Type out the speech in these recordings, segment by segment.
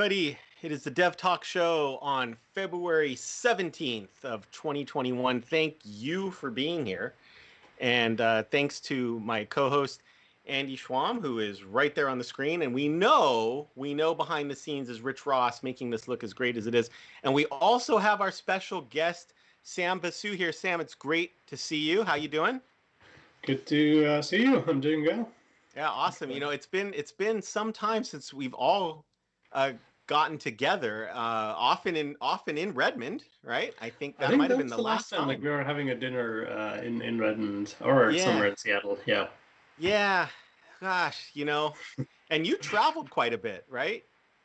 everybody. It is the Dev Talk Show on February 17th of 2021. Thank you for being here. And thanks to my co-host, Andy Schwam, who is right there on the screen. And we know behind the scenes is Rich Ross making this look as great as it is. And we also have our special guest, Sam Basu here. Sam, it's great to see you. How you doing? Good to see you. I'm doing well. Yeah, awesome. You know, it's been some time since we've all uh, gotten together. Often in Redmond, right? I think I that think might have been that's the the last last time. Like time. we were having a dinner in Redmond or Yeah, somewhere in Seattle. Yeah, yeah. Gosh, and you traveled quite a bit, right?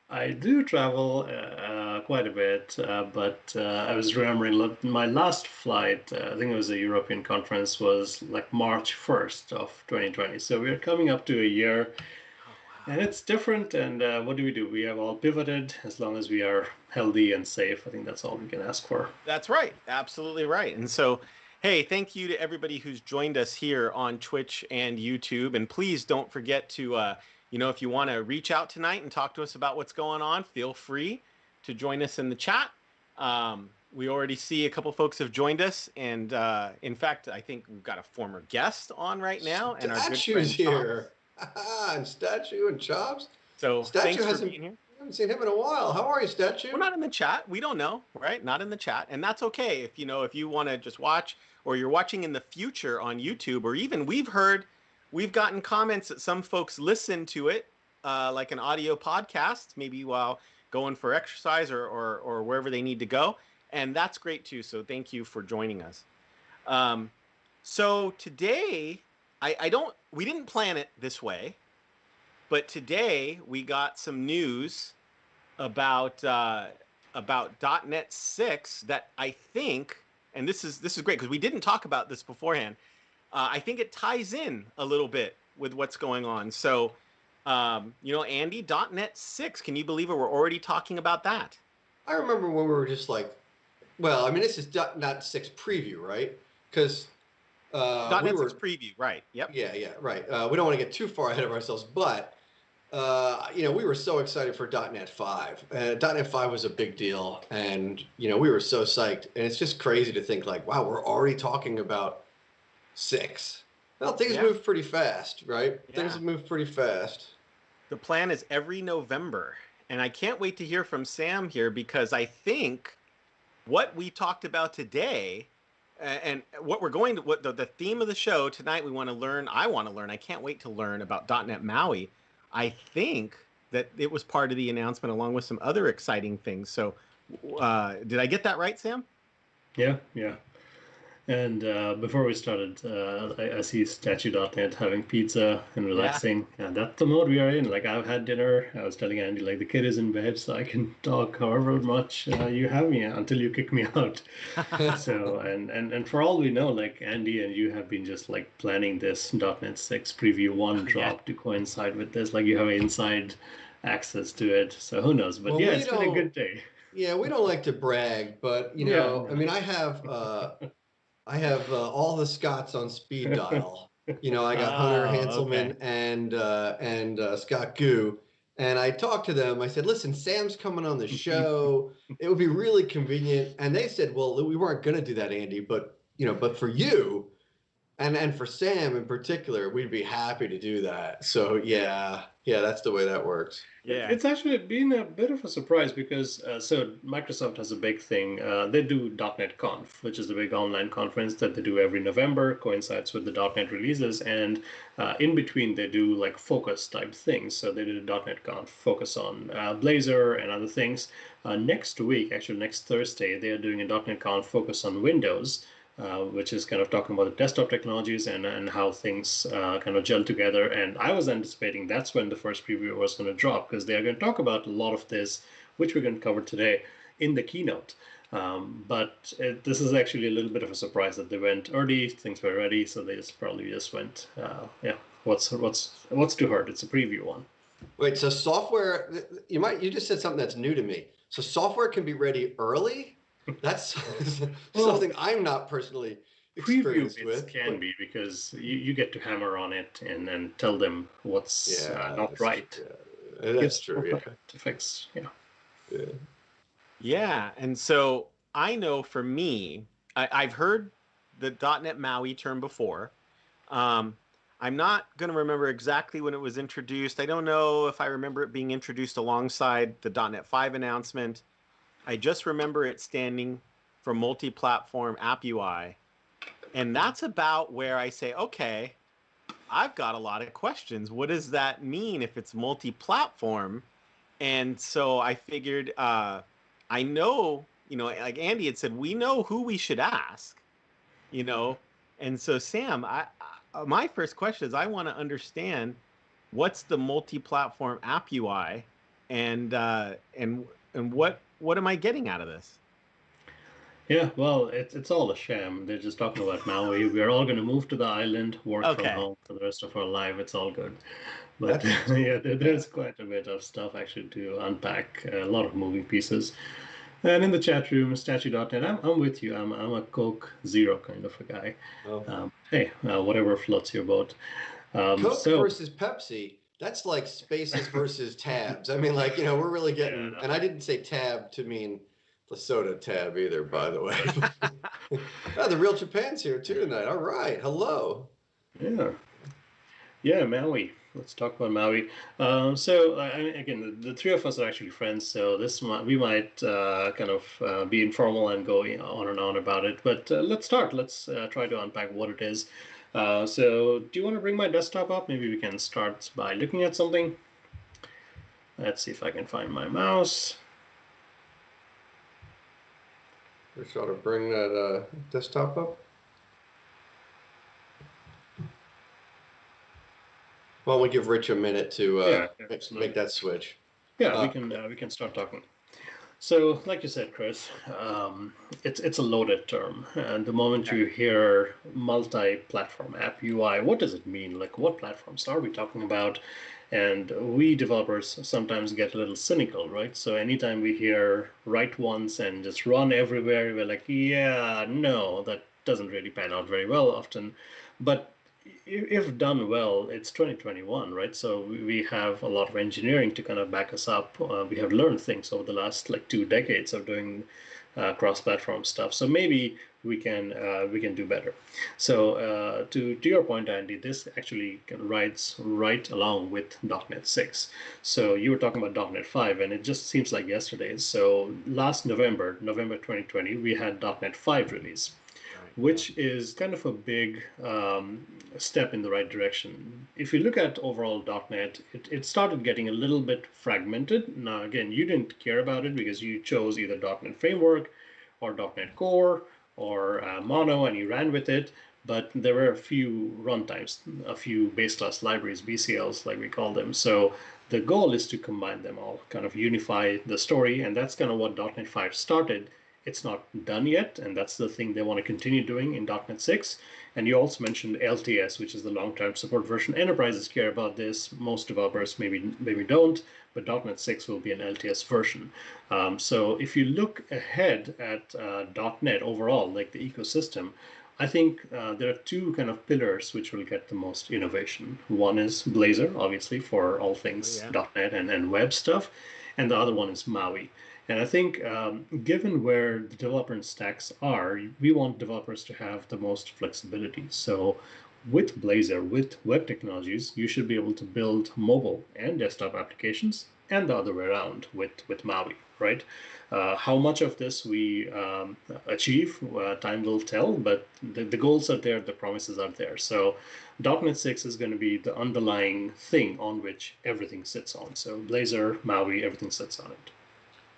I do travel quite a bit, but I was remembering my last flight. I think it was a European conference. Was like March 1st of 2020. So we're coming up to a year. Oh And wow. it's different. And what do? We have all pivoted as long as we are healthy and safe. I think that's all we can ask for. That's right. Absolutely right. And so, hey, thank you to everybody who's joined us here on Twitch and YouTube. And please don't forget to, if you want to reach out tonight and talk to us about what's going on, feel free to join us in the chat. We already see a couple folks have joined us. And in fact, I think we've got a former guest on right now and our good Statue's friend Chops. here. And Statue and Chops. So Statue thanks for hasn't being here. I haven't seen him in a while. How are you, We're Statue? not in the chat. We don't know, right? Not in the chat. And that's okay if you want to just watch or you're watching in the future on YouTube or even we've gotten comments that some folks listen to it like an audio podcast, maybe while going for exercise or wherever they need to go. And that's great too. So thank you for joining us. Um, so today, we didn't plan it this way, but today we got some news about about .NET 6 that I think, and this is great because we didn't talk about this beforehand. I think it ties in a little bit with what's going on. So, Andy, .NET 6, can you believe it? We're already talking about that. I remember when we were just like, well, I mean, this is not 6 preview, right? Because we .NET 6 were, preview, right? Yep. yeah, right. We don't want to get too far ahead of ourselves, but we were so excited for .NET 5. .NET 5 was a big deal, and we were so psyched. And it's just crazy to think like, wow, we're already talking about 6. Well, things Yeah. move pretty fast, right? Yeah. Things move pretty fast. The plan is every November, and I can't wait to hear from Sam here because I think what we talked about today and what the theme of the show tonight, I want to learn, I can't wait to learn about .NET MAUI. I think that it was part of the announcement along with some other exciting things. So did I get that right, Sam? Yeah. And before we started, I see Statue.net having pizza and Yeah. relaxing. And that's the mode we are in. Like, I've had dinner. I was telling Andy, like, the kid is in bed, so I can talk however much you have me until you kick me out. So, and for all we know, like, Andy and you have been just, like, planning this .NET 6 Preview 1 Yeah. drop to coincide with this. Like, you have inside access to it. So who knows? But Well, yeah, we it's been a don't. good day. Yeah, we don't like to brag, but Yeah. I mean, I have all the Scots on speed dial. I got Hunter Oh, Hanselman okay. and Scott Goo, and I talked to them. I said, "Listen, Sam's coming on the show. It would be really convenient." And they said, "Well, we weren't going to do that, Andy, but for you and for Sam in particular, we'd be happy to do that." So yeah, that's the way that works. Yeah. It's actually been a bit of a surprise because so Microsoft has a big thing. They do .NET Conf, which is the big online conference that they do every November, coincides with the .NET releases, and in between they do like focus type things. So they did a .NET Conf focus on Blazor and other things. Next week, actually next Thursday, they are doing a .NET Conf focus on Windows. Which is kind of talking about the desktop technologies and how things kind of gel together. And I was anticipating that's when the first preview was going to drop because they are going to talk about a lot of this, which we're going to cover today in the keynote. But this is actually a little bit of a surprise that they went early. Things were ready, so they probably just went. Yeah, what's to hurt? It's a preview one. Wait, so software, you just said something that's new to me. So software can be ready early? That's Well, something I'm not personally preview experienced bits with, can but be because you get to hammer on it and tell them what's yeah, not right. that's Gives true. more Yeah. time to fix. Yeah. Yeah. Yeah, and so I know for me, I've heard the .NET MAUI term before. Um, I'm not going to remember exactly when it was introduced. I don't know if I remember it being introduced alongside the .NET 5 announcement. I just remember it standing for Multiplatform App UI. And that's about where I say, okay, I've got a lot of questions. What does that mean if it's multi-platform? And so I figured, I know, like Andy had said, we know who we should ask, you know. And so Sam, my first question is, I want to understand what's the multi-platform app UI, and what am I getting out of this? Yeah, well, it's all a sham. They're just talking about Maui. We're all going to move to the island, work from Okay. home for the rest of our life. It's all good. But That's yeah, there's quite a bit of stuff actually to unpack. A lot of moving pieces. And in the chat room, Statue.net, I'm with you. I'm a Coke Zero kind of a guy. oh. Hey, whatever floats your boat. Coke So versus Pepsi. That's like spaces versus tabs. I mean, like, we're really yeah, getting, and I didn't say tab to mean the soda tab either, by the way. Oh, the real Japan's here too tonight. All right. Hello. yeah. Yeah, Maui. Let's talk about Maui. So, again, the three of us are actually friends, so we might kind of be informal and go on and on about it. But let's start. Let's try to unpack what it is. So, do you want to bring my desktop up? Maybe we can start by looking at something. Let's see if I can find my mouse. We ought to bring that desktop up. Why don't we give Rich a minute to Yeah, make absolutely. that switch? Yeah, Uh, we can start talking. So, like you said, Chris, it's a loaded term, and the moment Okay. you hear multi-platform app UI, what does it mean? Like, what platforms are we talking about? And we developers sometimes get a little cynical, right? So anytime we hear write once and just run everywhere, we're like, yeah, no, that doesn't really pan out very well often. But if done well, it's 2021, right? So we have a lot of engineering to kind of back us up. We have learned things over the last like 2 decades of doing cross-platform stuff. So maybe we can do better. So to your point, Andy, this actually rides right along with .NET 6. So you were talking about .NET 5, and it just seems like yesterday. So last November 2020, we had .NET 5 release, Right. Yeah. which is kind of a big step in the right direction. If you look at overall .NET, it started getting a little bit fragmented. Now, again, you didn't care about it because you chose either .NET Framework or .NET Core or Mono, and you ran with it. But there were a few runtimes, a few base class libraries, BCLs, like we call them. So the goal is to combine them all, kind of unify the story, and that's kind of what .NET 5 started. It's not done yet, and that's the thing they want to continue doing in .NET 6. And you also mentioned LTS, which is the long-term support version. Enterprises care about this. Most developers maybe don't, but .NET 6 will be an LTS version. So if you look ahead at .NET overall, like the ecosystem, I think there are two kind of pillars which will get the most innovation. One is Blazor, obviously, for all Oh things yeah. .NET and web stuff, and the other one is Maui. And I think given where the development stacks are, we want developers to have the most flexibility. So with Blazor, with web technologies, you should be able to build mobile and desktop applications and the other way around with Maui, right? How much of this we achieve, time will tell, but the goals are there, the promises are there. So .NET 6 is going to be the underlying thing on which everything sits on. So Blazor, Maui, everything sits on it.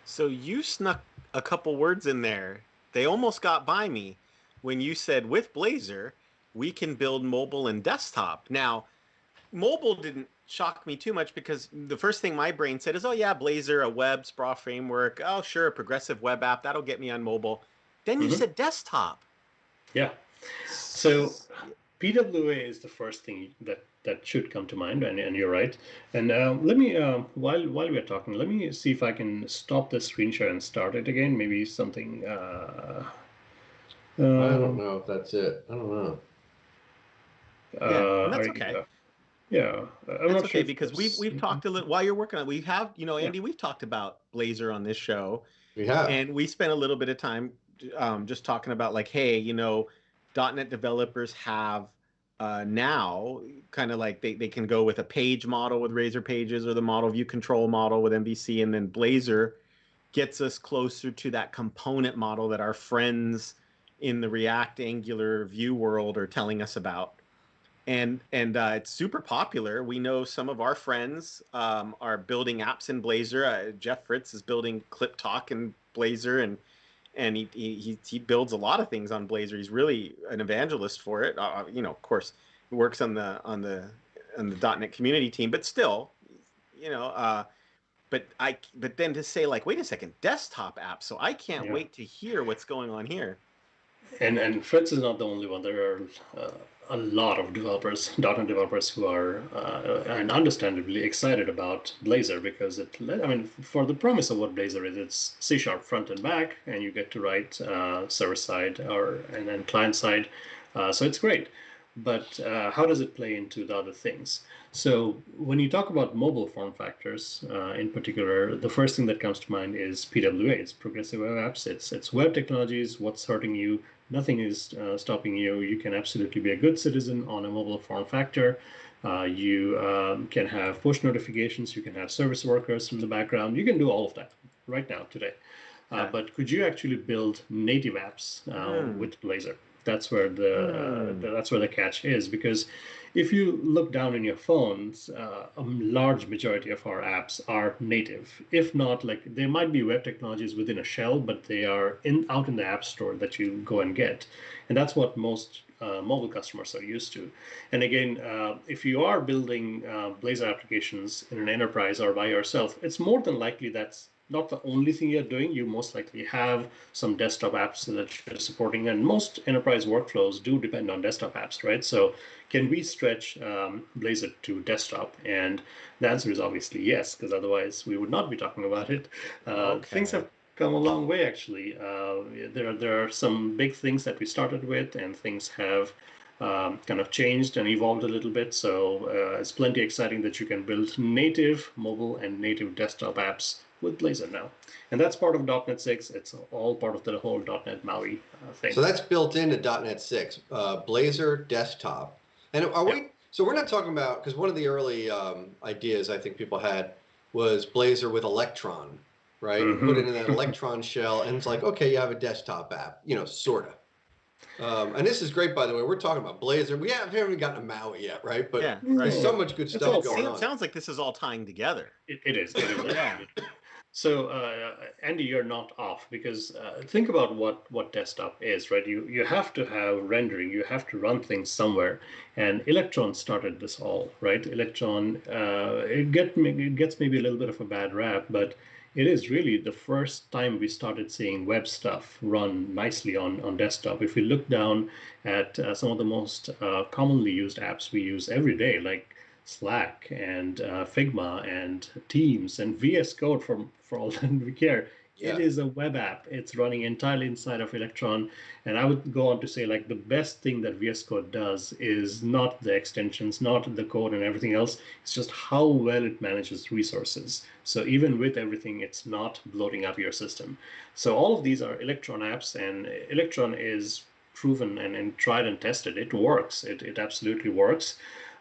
So you snuck a couple words in there. They almost got by me when you said with Blazor, we can build mobile and desktop. Now, mobile didn't shock me too much because the first thing my brain said is, oh yeah, Blazor, a web sprawl framework. Oh sure, a progressive web app, that'll get me on mobile. Then you Mm-hmm. said desktop. Yeah. So PWA is the first thing that should come to mind, and you're right. And let me while we're talking, let me see if I can stop the screen share and start it again. Maybe something. I don't Um, know if that's it. I don't know. Yeah, and are that's you? okay. Yeah, I'm That's not sure okay if because there's. we've talked a little while you're working on it. We have, Yeah. Andy, we've talked about Blazor on this show, We have. and we spent a little bit of time just talking about like, hey, .NET developers have now kind of like they can go with a page model with Razor Pages or the model view control model with MVC, and then Blazor gets us closer to that component model that our friends in the React Angular Vue world are telling us about. And it's super popular. We know some of our friends are building apps in Blazor. Jeff Fritz is building Clip Talk in Blazor, and he builds a lot of things on Blazor. He's really an evangelist for it. Of course, he works on the .NET community team, but still, you know. But then to say like, wait a second, desktop apps. So I can't Yeah. wait to hear what's going on here. And Fritz is not the only one. There are a lot of developers, .NET developers, who are and understandably excited about Blazor because for the promise of what Blazor is, it's C# front and back, and you get to write server side and then client side. So it's great. But how does it play into the other things? So when you talk about mobile form factors, in particular, the first thing that comes to mind is PWAs, progressive web apps. It's web technologies. What's hurting you? Nothing is stopping you. You can absolutely be a good citizen on a mobile form factor. You can have push notifications. You can have service workers in the background. You can do all of that right now today. Okay. But could you actually build native apps with Blazor? That's where the catch is, because if you look down in your phones, a large majority of our apps are native. If not, like there might be web technologies within a shell, but they are out in the app store that you go and get, and that's what most mobile customers are used to. And again, if you are building Blazor applications in an enterprise or by yourself, it's more than likely that's not the only thing you're doing. You most likely have some desktop apps that you're supporting, and most enterprise workflows do depend on desktop apps, right? So can we stretch Blazor to desktop? And the answer is obviously yes, because otherwise we would not be talking about it. Things Okay. have come a long way, actually. There are some big things that we started with, and things have kind of changed and evolved a little bit. So it's plenty exciting that you can build native mobile and native desktop apps with Blazor now. And that's part of .NET 6. It's all part of the whole .NET MAUI thing. So that's built into .NET 6, Blazor desktop. And so we're not talking about, because one of the early ideas I think people had was Blazor with Electron, right? You put it in that Electron shell, and it's like, okay, you have a desktop app, sort of. And this is great, by the way. We're talking about Blazor. We haven't even gotten to Maui yet, right? But Yeah, there's right. so much good stuff going on. Sounds like this is all tying together. It is. Yeah. So, Andy, you're not off, because think about what desktop is, right? You have to have rendering. You have to run things somewhere, and Electron started this all, right? Electron, it gets maybe a little bit of a bad rap, but it is really the first time we started seeing web stuff run nicely on desktop. If we look down at some of the most commonly used apps we use every day, like Slack and Figma and Teams and VS Code for all that we care. Yeah. It is a web app. It's running entirely inside of Electron. And I would go on to say, like, the best thing that VS Code does is not the extensions, not the code and everything else. It's just how well it manages resources. So even with everything, it's not bloating up your system. So all of these are Electron apps, and Electron is proven and tried and tested. It works. It absolutely works.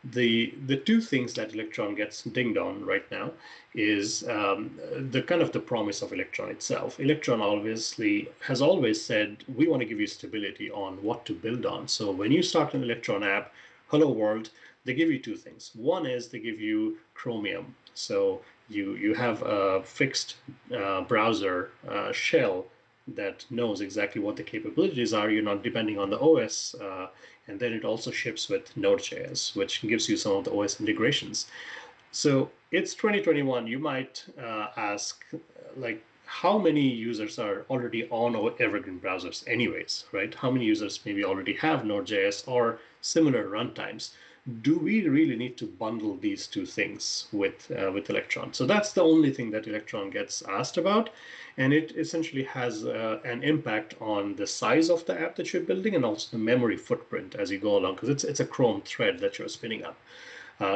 The two things that Electron gets dinged on right now is the kind of the promise of Electron itself. Electron obviously has always said, we want to give you stability on what to build on. So when you start an Electron app, hello world, they give you two things. One is they give you Chromium. So you have a fixed browser shell that knows exactly what the capabilities are. You're not depending on the OS. And then it also ships with Node.js, which gives you some of the OS integrations. So it's 2021. You might ask, like, how many users are already on Evergreen browsers anyways, right? How many users maybe already have Node.js or similar runtimes? Do we really need to bundle these two things with Electron? So that's the only thing that Electron gets asked about. And it essentially has an impact on the size of the app that you're building and also the memory footprint as you go along, because it's a Chrome thread that you're spinning up.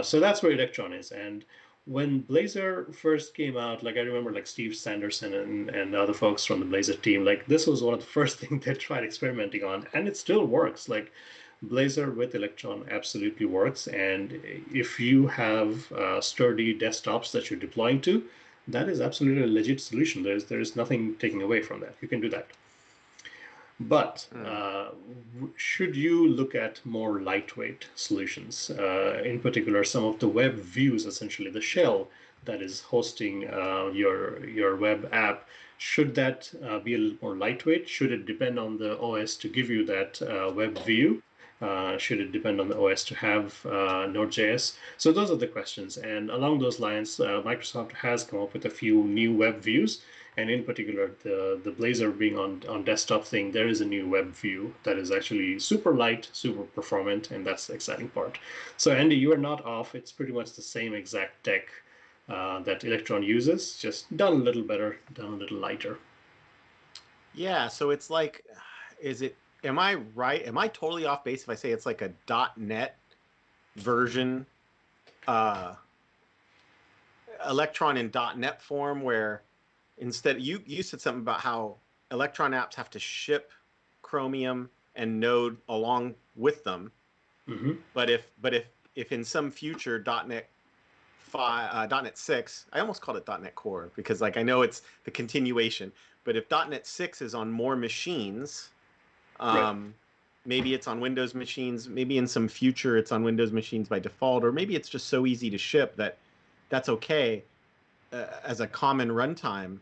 So that's where Electron is. And when Blazor first came out, like I remember like Steve Sanderson and other folks from the Blazor team, like this was one of the first things they tried experimenting on, and it still works. Like Blazor with Electron absolutely works. And if you have sturdy desktops that you're deploying to, that is absolutely a legit solution. There's nothing taking away from that. You can do that. But should you look at more lightweight solutions? In particular, some of the web views, essentially the shell that is hosting your web app, should that be a little more lightweight? Should it depend on the OS to give you that web view? Should it depend on the OS to have Node.js? So those are the questions. And along those lines, Microsoft has come up with a few new web views. And in particular, the Blazor being on desktop thing, there is a new web view that is actually super light, super performant, and that's the exciting part. So Andy, you are not off. It's pretty much the same exact tech that Electron uses, just done a little better, done a little lighter. Yeah, so it's like, am I right? Am I totally off base if I say it's like a .NET version, Electron in .NET form, where instead you said something about how Electron apps have to ship Chromium and Node along with them. Mm-hmm. But if in some future .NET 5, .NET 6, I almost called it .NET Core because like I know it's the continuation, but if .NET 6 is on more machines, Right. maybe it's on Windows machines, maybe in some future it's on Windows machines by default, or maybe it's just so easy to ship that that's okay as a common runtime.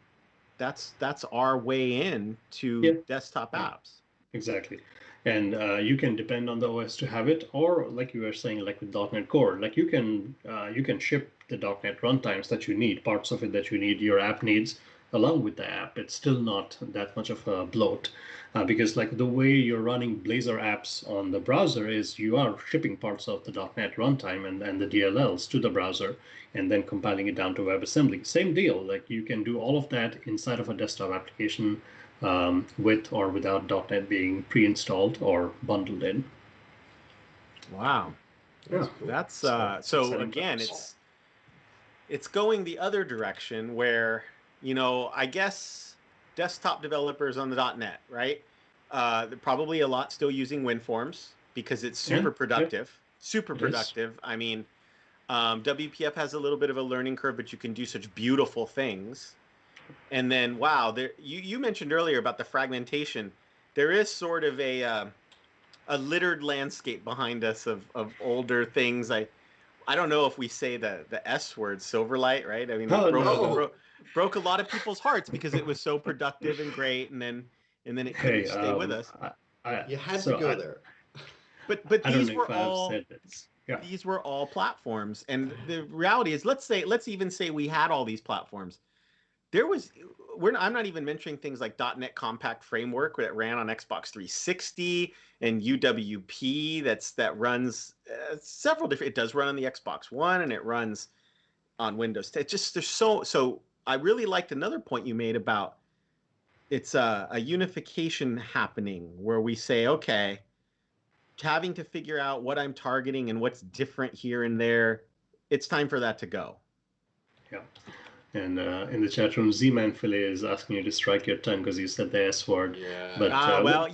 That's our way in to Yeah. desktop apps. Exactly. And you can depend on the OS to have it, or like you were saying, like with .NET Core, like you can ship the .NET runtimes that you need, parts of it that you need, your app needs, along with the app. It's still not that much of a bloat, because like the way you're running Blazor apps on the browser is you are shipping parts of the .NET runtime and the DLLs to the browser, and then compiling it down to WebAssembly. Same deal. Like you can do all of that inside of a desktop application with or without .NET being pre-installed or bundled in. Wow. Yeah, That's so so again, it's going the other direction where, I guess desktop developers on the .NET, right? They're probably a lot still using WinForms because it's super productive. Super productive. I mean, WPF has a little bit of a learning curve, but you can do such beautiful things. And then, wow, you mentioned earlier about the fragmentation. There is sort of a littered landscape behind us of older things. I don't know if we say the S word, Silverlight, right? I mean, broke a lot of people's hearts because it was so productive and great, and then it couldn't stay with us. You had to go there. But I don't these know were if I've all said this. Yeah. these were all platforms, and the reality is, let's even say we had all these platforms. I'm not even mentioning things like .NET Compact Framework that ran on Xbox 360 and UWP that runs several different. It does run on the Xbox One and it runs on Windows. It just there's so. I really liked another point you made about it's a unification happening where we say, okay, having to figure out what I'm targeting and what's different here and there. It's time for that to go. Yeah. And in the chat room, Z-Man Filet is asking you to strike your tongue because you said the S word. Yeah. But well,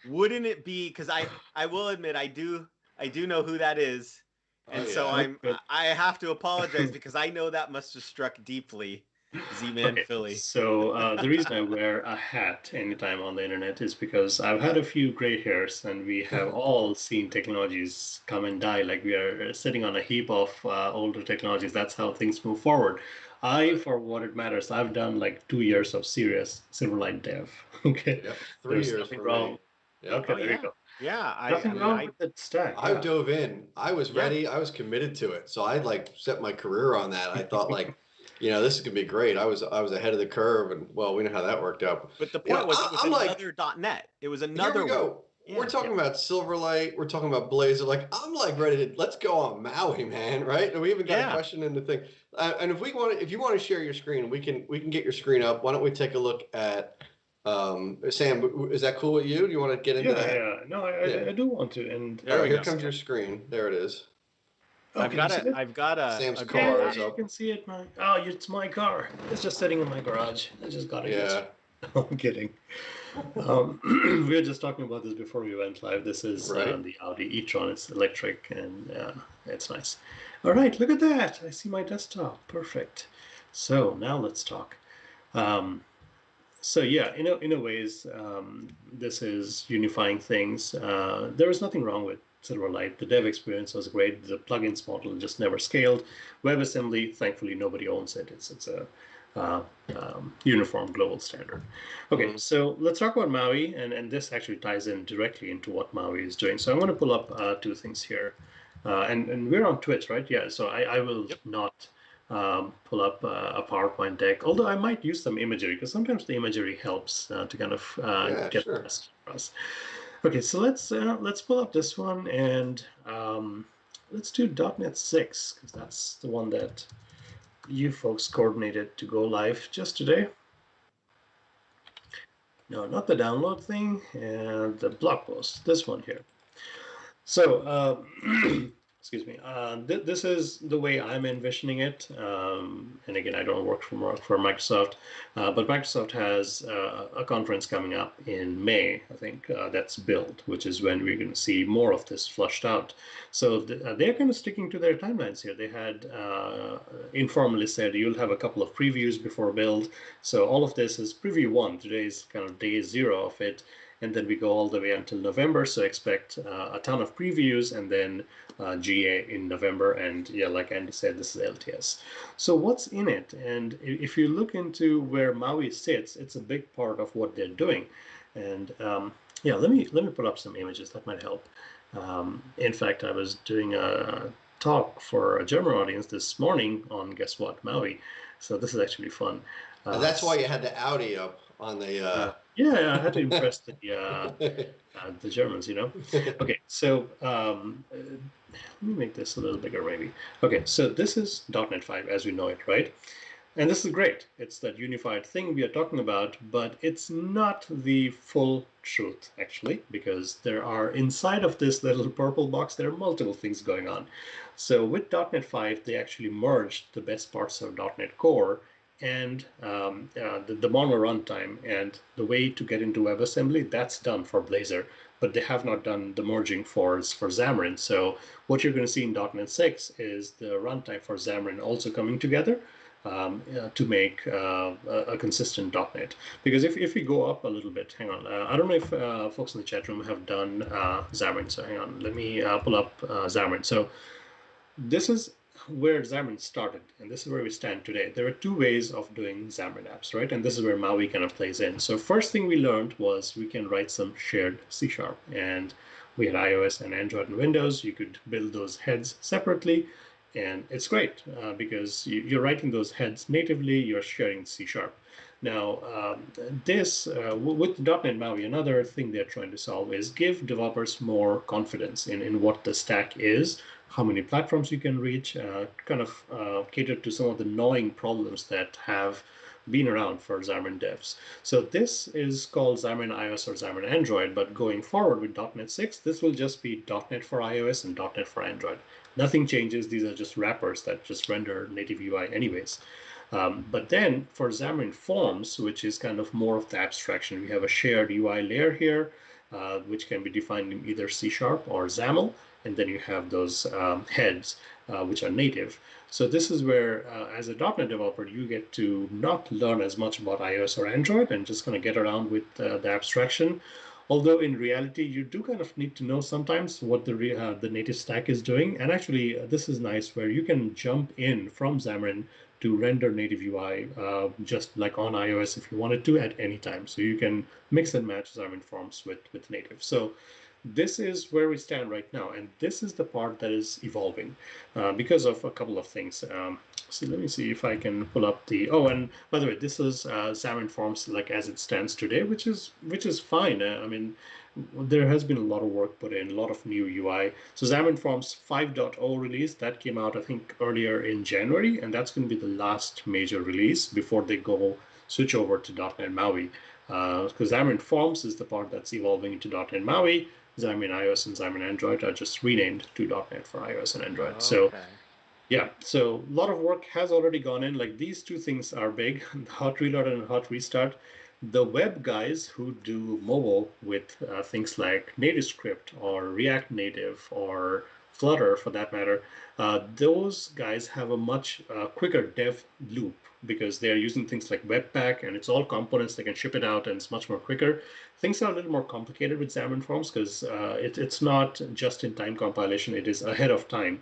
wouldn't it be because I will admit I do know who that is, and so I have to apologize because I know that must have struck deeply, Z-Man Philly. So the reason I wear a hat anytime on the internet is because I've had a few gray hairs, and we have all seen technologies come and die. Like we are sitting on a heap of older technologies. That's how things move forward. For what it matters, I've done like 2 years of serious Silverlight dev. Okay, Yep, 3 there's years nothing for wrong. me. Yep. Okay, there you go. Yeah, Nothing wrong with the stack. I dove in. I was ready. I was committed to it. So I like set my career on that. I thought like, this is gonna be great. I was ahead of the curve, and well, we know how that worked out. But the point was, it was another .NET. It was another. Here we go. We're talking about Silverlight. We're talking about Blazor. Like I'm like ready to let's go on Maui, man. Right? And we even got a question in the thing. And if you want to share your screen, we can get your screen up. Why don't we take a look at Sam? Is that cool with you? Do you want to get into that? Yeah. No, I do want to. And here comes your screen. There it is. Oh, can you see it? I've got Sam's a car Yeah, is you up. can see it. Oh, it's my car. It's just sitting in my garage. I just got it Yeah. yesterday. I'm kidding. We were just talking about this before we went live. This is Right. the Audi e-tron. It's electric and it's nice. All right, look at that. I see my desktop. Perfect. So now let's talk. Um, so yeah, in a ways, this is unifying things. There was nothing wrong with Silverlight. The dev experience was great. The plugins model just never scaled. WebAssembly, thankfully, nobody owns it. It's a uh, uniform global standard. Okay, so let's talk about Maui, and this actually ties in directly into what Maui is doing. So I'm going to pull up two things here. And we're on Twitch, right? Yeah, so I will Yep. not pull up a PowerPoint deck, although I might use some imagery because sometimes the imagery helps to kind of Yeah, get the sure. message across. Okay, so let's pull up this one and let's do .NET 6 because that's the one that you folks coordinated to go live just today. No, not the download thing, and the blog post, this one here. So, excuse me, this is the way I'm envisioning it. And again, I don't work for Microsoft, but Microsoft has a conference coming up in May, I think, that's Build, which is when we're going to see more of this flushed out. So they're kind of sticking to their timelines here. They had informally said you'll have a couple of previews before Build. So all of this is preview 1. Today's kind of day 0 of it. And then we go all the way until November, so expect a ton of previews and then GA in November. And yeah, like Andy said, this is LTS. So what's in it? And if you look into where Maui sits, it's a big part of what they're doing. And yeah, let me put up some images that might help. In fact, I was doing a talk for a German audience this morning on, guess what, Maui. So this is actually fun. That's why you had the Audi up on the. Yeah, I had to impress the Germans, Okay, so let me make this a little bigger, maybe. Okay, so this is .NET 5 as we know it, right? And this is great. It's that unified thing we are talking about, but it's not the full truth, actually, because there are inside of this little purple box, there are multiple things going on. So with .NET 5, they actually merged the best parts of .NET Core and the mono runtime and the way to get into WebAssembly, that's done for Blazor, but they have not done the merging for Xamarin. So what you're going to see in .NET 6 is the runtime for Xamarin also coming together to make a consistent .NET. Because if we go up a little bit, hang on, I don't know if folks in the chat room have done Xamarin, so hang on, let me pull up Xamarin. So this is where Xamarin started, and this is where we stand today. There are two ways of doing Xamarin apps, right? And this is where Maui kind of plays in. So first thing we learned was we can write some shared C#, and we had iOS and Android and Windows. You could build those heads separately, and it's great because you're writing those heads natively, you're sharing C#. Now, with .NET MAUI, another thing they're trying to solve is give developers more confidence in what the stack is, how many platforms you can reach, kind of cater to some of the gnawing problems that have been around for Xamarin devs. So this is called Xamarin iOS or Xamarin Android, but going forward with .NET 6, this will just be .NET for iOS and .NET for Android. Nothing changes. These are just wrappers that just render native UI anyways. But then for Xamarin.Forms, which is kind of more of the abstraction, we have a shared UI layer here, which can be defined in either C# or XAML, and then you have those heads, which are native. So this is where, as a .NET developer, you get to not learn as much about iOS or Android and just kind of get around with the abstraction. Although in reality, you do kind of need to know sometimes what the native stack is doing. And actually, this is nice where you can jump in from Xamarin to render native UI just like on iOS if you wanted to at any time. So you can mix and match Xamarin.Forms with native. So this is where we stand right now. And this is the part that is evolving because of a couple of things. So let me see if I can pull up the, oh, and by the way, this is Xamarin.Forms like as it stands today, which is fine. I mean, there has been a lot of work put in, a lot of new UI. So Xamarin.Forms 5.0 release, that came out, I think, earlier in January, and that's going to be the last major release before they switch over to .NET MAUI. Because Xamarin.Forms is the part that's evolving into .NET MAUI. Xamarin iOS and Xamarin Android are just renamed to .NET for iOS and Android. So Okay. yeah, so a lot of work has already gone in. Like these two things are big, hot reload and hot restart. The web guys who do mobile with things like NativeScript or React Native or Flutter for that matter, those guys have a much quicker dev loop because they're using things like Webpack and it's all components. They can ship it out and it's much more quicker. Things are a little more complicated with Xamarin.Forms because it's not just in time compilation, it is ahead of time.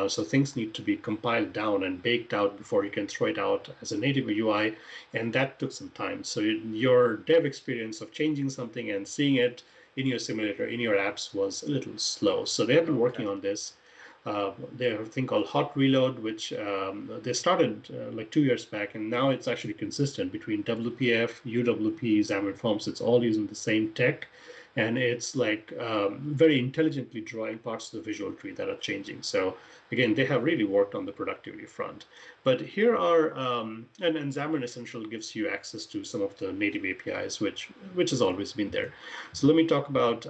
So things need to be compiled down and baked out before you can throw it out as a native UI, and that took some time. So your dev experience of changing something and seeing it in your simulator, in your apps was a little slow. So they have been working on this. They have a thing called Hot Reload, which they started like 2 years back, and now it's actually consistent between WPF, UWP, Xamarin.Forms. It's all using the same tech, and it's like very intelligently drawing parts of the visual tree that are changing. So again, they have really worked on the productivity front. But here are, and Xamarin Essential gives you access to some of the native APIs, which has always been there. So let me talk about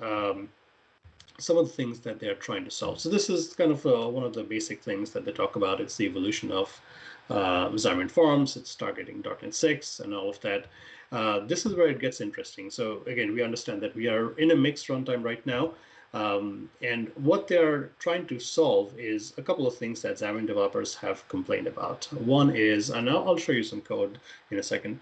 some of the things that they're trying to solve. So this is kind of one of the basic things that they talk about. It's the evolution of Xamarin.Forms. It's targeting .NET 6 and all of that. This is where it gets interesting. So again, we understand that we are in a mixed runtime right now. And what they're trying to solve is a couple of things that Xamarin developers have complained about. One is, and I'll show you some code in a second.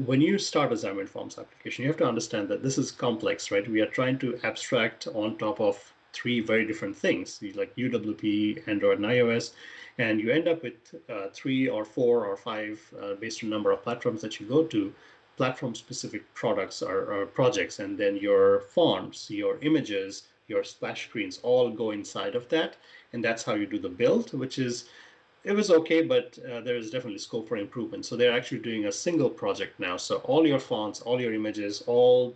When you start a Xamarin.Forms application, you have to understand that this is complex, right? We are trying to abstract on top of three very different things, like UWP, Android, and iOS, and you end up with 3 or 4 or 5, based on number of platforms that you go to, platform-specific products or projects, and then your fonts, your images, your splash screens all go inside of that, and that's how you do the build, which is, it was okay, but there is definitely scope for improvement. So they're actually doing a single project now. So all your fonts, all your images, all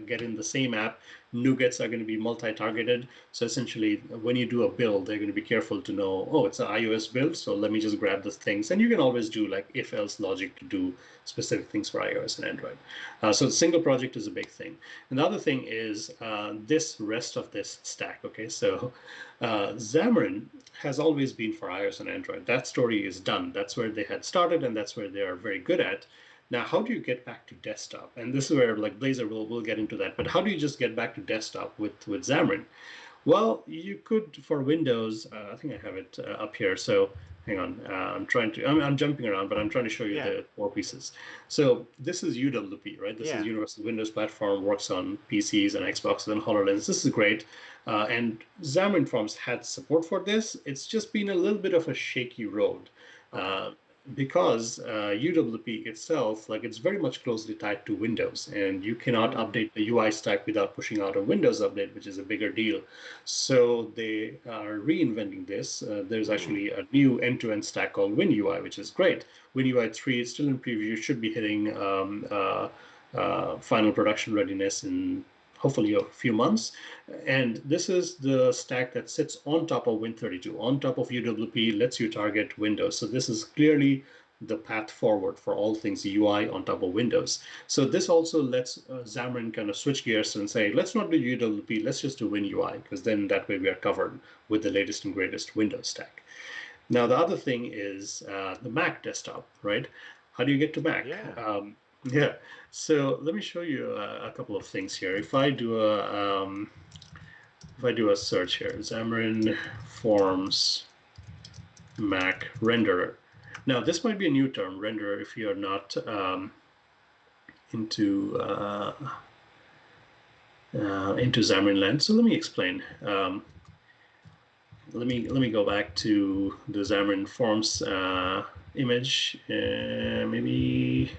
get in the same app. Nuggets are going to be multi-targeted. So essentially, when you do a build, they're going to be careful to know, oh, it's an iOS build, so let me just grab the things. And you can always do like if-else logic to do specific things for iOS and Android. So the single project is a big thing. And the other thing is this rest of this stack. Okay, so Xamarin has always been for iOS and Android. That story is done. That's where they had started, and that's where they are very good at. Now, how do you get back to desktop? And this is where like Blazor will get into that. But how do you just get back to desktop with Xamarin? Well, you could for Windows. I think I have it up here. So hang on. I'm jumping around, but I'm trying to show you the 4 pieces. So this is UWP, right? This is Universal Windows Platform, works on PCs and Xbox and HoloLens. This is great. And Xamarin.Forms had support for this. It's just been a little bit of a shaky road. Because UWP itself, like it's very much closely tied to Windows, and you cannot update the UI stack without pushing out a Windows update, which is a bigger deal. So they are reinventing this. There's actually a new end-to-end stack called WinUI, which is great. WinUI 3 is still in preview, should be hitting final production readiness in hopefully a few months. And this is the stack that sits on top of Win32, on top of UWP, lets you target Windows. So this is clearly the path forward for all things UI on top of Windows. So this also lets Xamarin kind of switch gears and say, let's not do UWP, let's just do WinUI, because then that way we are covered with the latest and greatest Windows stack. Now, the other thing is the Mac desktop, right? How do you get to Mac? Yeah, so let me show you a couple of things here. If I do a search here, Xamarin.Forms Mac renderer. Now this might be a new term, renderer, if you're not into Xamarin Land. So let me explain. Let me go back to the Xamarin.Forms image, maybe.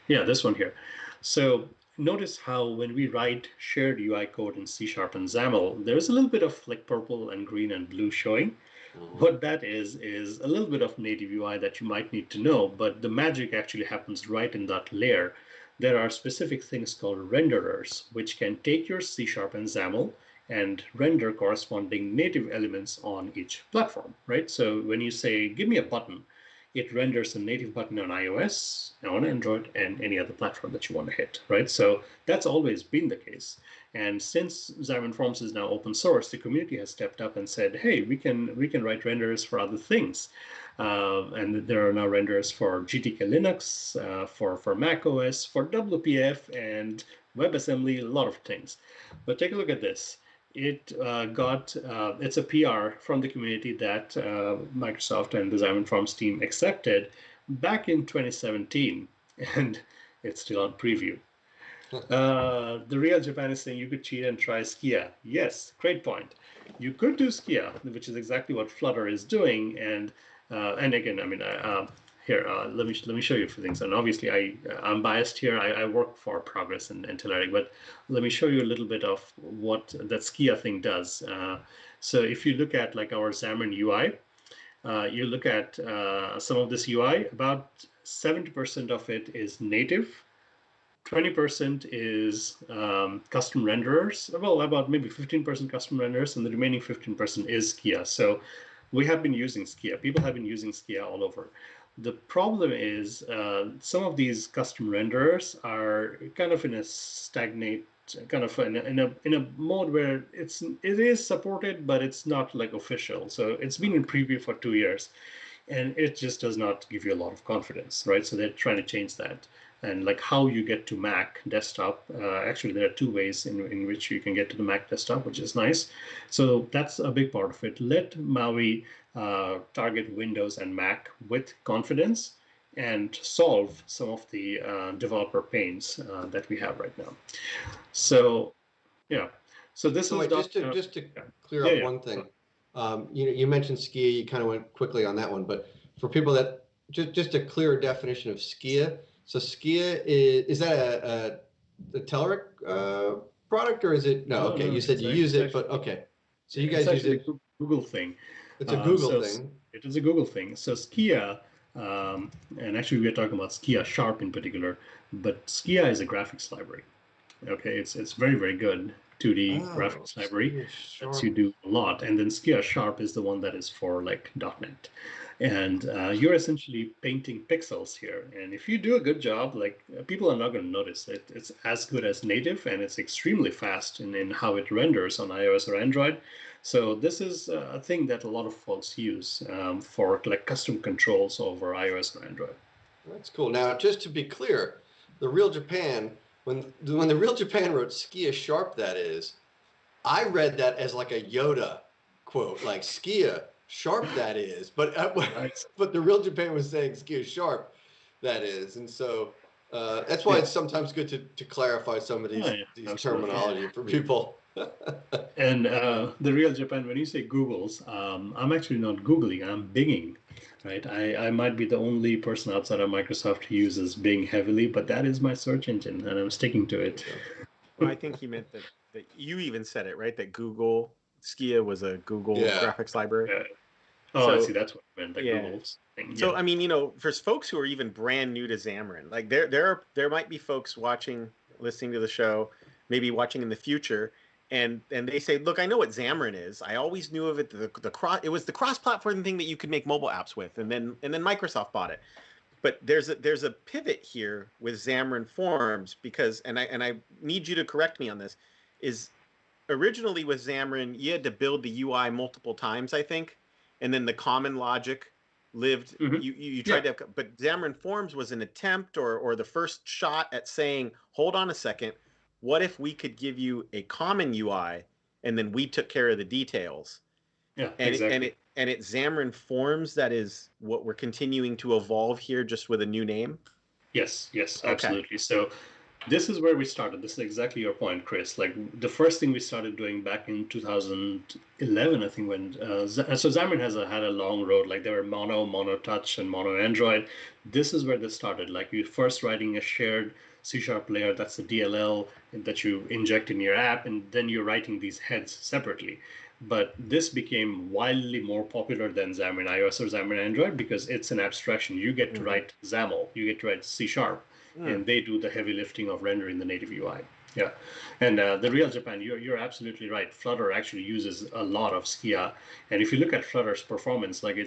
Yeah, this one here. So notice how when we write shared UI code in C# and XAML, there's a little bit of like purple and green and blue showing. What that is a little bit of native UI that you might need to know, but the magic actually happens right in that layer. There are specific things called renderers, which can take your C# and XAML and render corresponding native elements on each platform, right? So when you say, give me a button, it renders a native button on iOS, on Android, and any other platform that you want to hit, right? So that's always been the case. And since Xamarin.Forms is now open source, the community has stepped up and said, hey, we can write renders for other things. And there are now renders for GTK Linux, for macOS, for WPF, and WebAssembly, a lot of things. But take a look at this. It's a PR from the community that Microsoft and the Xamarin.Forms team accepted back in 2017, and it's still on preview. The real Japan is saying you could cheat and try Skia. Yes, great point. You could do Skia, which is exactly what Flutter is doing, and again, I mean, here, let me show you a few things. And obviously, I'm biased here. I work for Progress and Telerik, but let me show you a little bit of what that Skia thing does. So if you look at like our Xamarin UI, you look at some of this UI, about 70% of it is native. 20% is custom renderers. Well, about maybe 15% custom renderers, and the remaining 15% is Skia. So we have been using Skia. People have been using Skia all over. The problem is some of these custom renderers are kind of in a stagnate, kind of in a mode where it is supported, but it's not like official. So it's been in preview for 2 years, and it just does not give you a lot of confidence, right? So they're trying to change that. And like how you get to Mac desktop, actually there are two ways in which you can get to the Mac desktop, which is nice. So that's a big part of it. Let MAUI target Windows and Mac with confidence and solve some of the developer pains that we have right now. So yeah, so this is just to clear up one thing. You mentioned Skia. You kind of went quickly on that one, but for people that just a clear definition of Skia. So Skia is that a Telerik product, or is it no? Okay, you said you use it, but okay. So you guys use it. A Google thing. It's a Google thing. It is a Google thing. So Skia, and actually we are talking about Skia Sharp in particular, but Skia is a graphics library. Okay, it's very, very good 2D graphics library. Lets you do a lot. And then Skia Sharp is the one that is for like .NET. And you're essentially painting pixels here. And if you do a good job, like people are not going to notice it. It's as good as native, and it's extremely fast in how it renders on iOS or Android. So this is a thing that a lot of folks use for like custom controls over iOS or Android. That's cool. Now, just to be clear, the Real Japan, when the Real Japan wrote Skia Sharp, that is, I read that as like a Yoda quote, like Skia Sharp, that is, but the Real Japan was saying Skia Sharp, that is, and so that's why it's sometimes good to clarify some of these terminology for people. And the Real Japan, when you say Googles, I'm actually not Googling, I'm Binging, right? I might be the only person outside of Microsoft who uses Bing heavily, but that is my search engine, and I'm sticking to it. Well, I think he meant that you even said it, right? That Google Skia was a Google graphics library. Oh, I see. That's what I meant. The Google's thing. So I mean, for folks who are even brand new to Xamarin, like there might be folks listening to the show, maybe watching in the future, and they say, look, I know what Xamarin is. I always knew of it. It was the cross-platform thing that you could make mobile apps with, and then Microsoft bought it. But there's a pivot here with Xamarin.Forms because, and I need you to correct me on this, is originally with Xamarin you had to build the UI multiple times, I think, and then the common logic lived. You tried to have, but Xamarin.Forms was an attempt or the first shot at saying, hold on a second, what if we could give you a common UI and then we took care of the details? Yeah, and exactly. And it's Xamarin.Forms that is what we're continuing to evolve here, just with a new name. Yes, absolutely. So this is where we started. This is exactly your point, Chris. Like the first thing we started doing back in 2011, I think, when so Xamarin had a long road. Like there were mono touch, and mono Android. This is where this started. Like you first writing a shared C# layer, that's the DLL that you inject in your app, and then you're writing these heads separately. But this became wildly more popular than Xamarin iOS or Xamarin Android because it's an abstraction. You get to write XAML, you get to write C#, and they do the heavy lifting of rendering the native UI. Yeah, and the real Japan, you're absolutely right. Flutter actually uses a lot of Skia, and if you look at Flutter's performance, like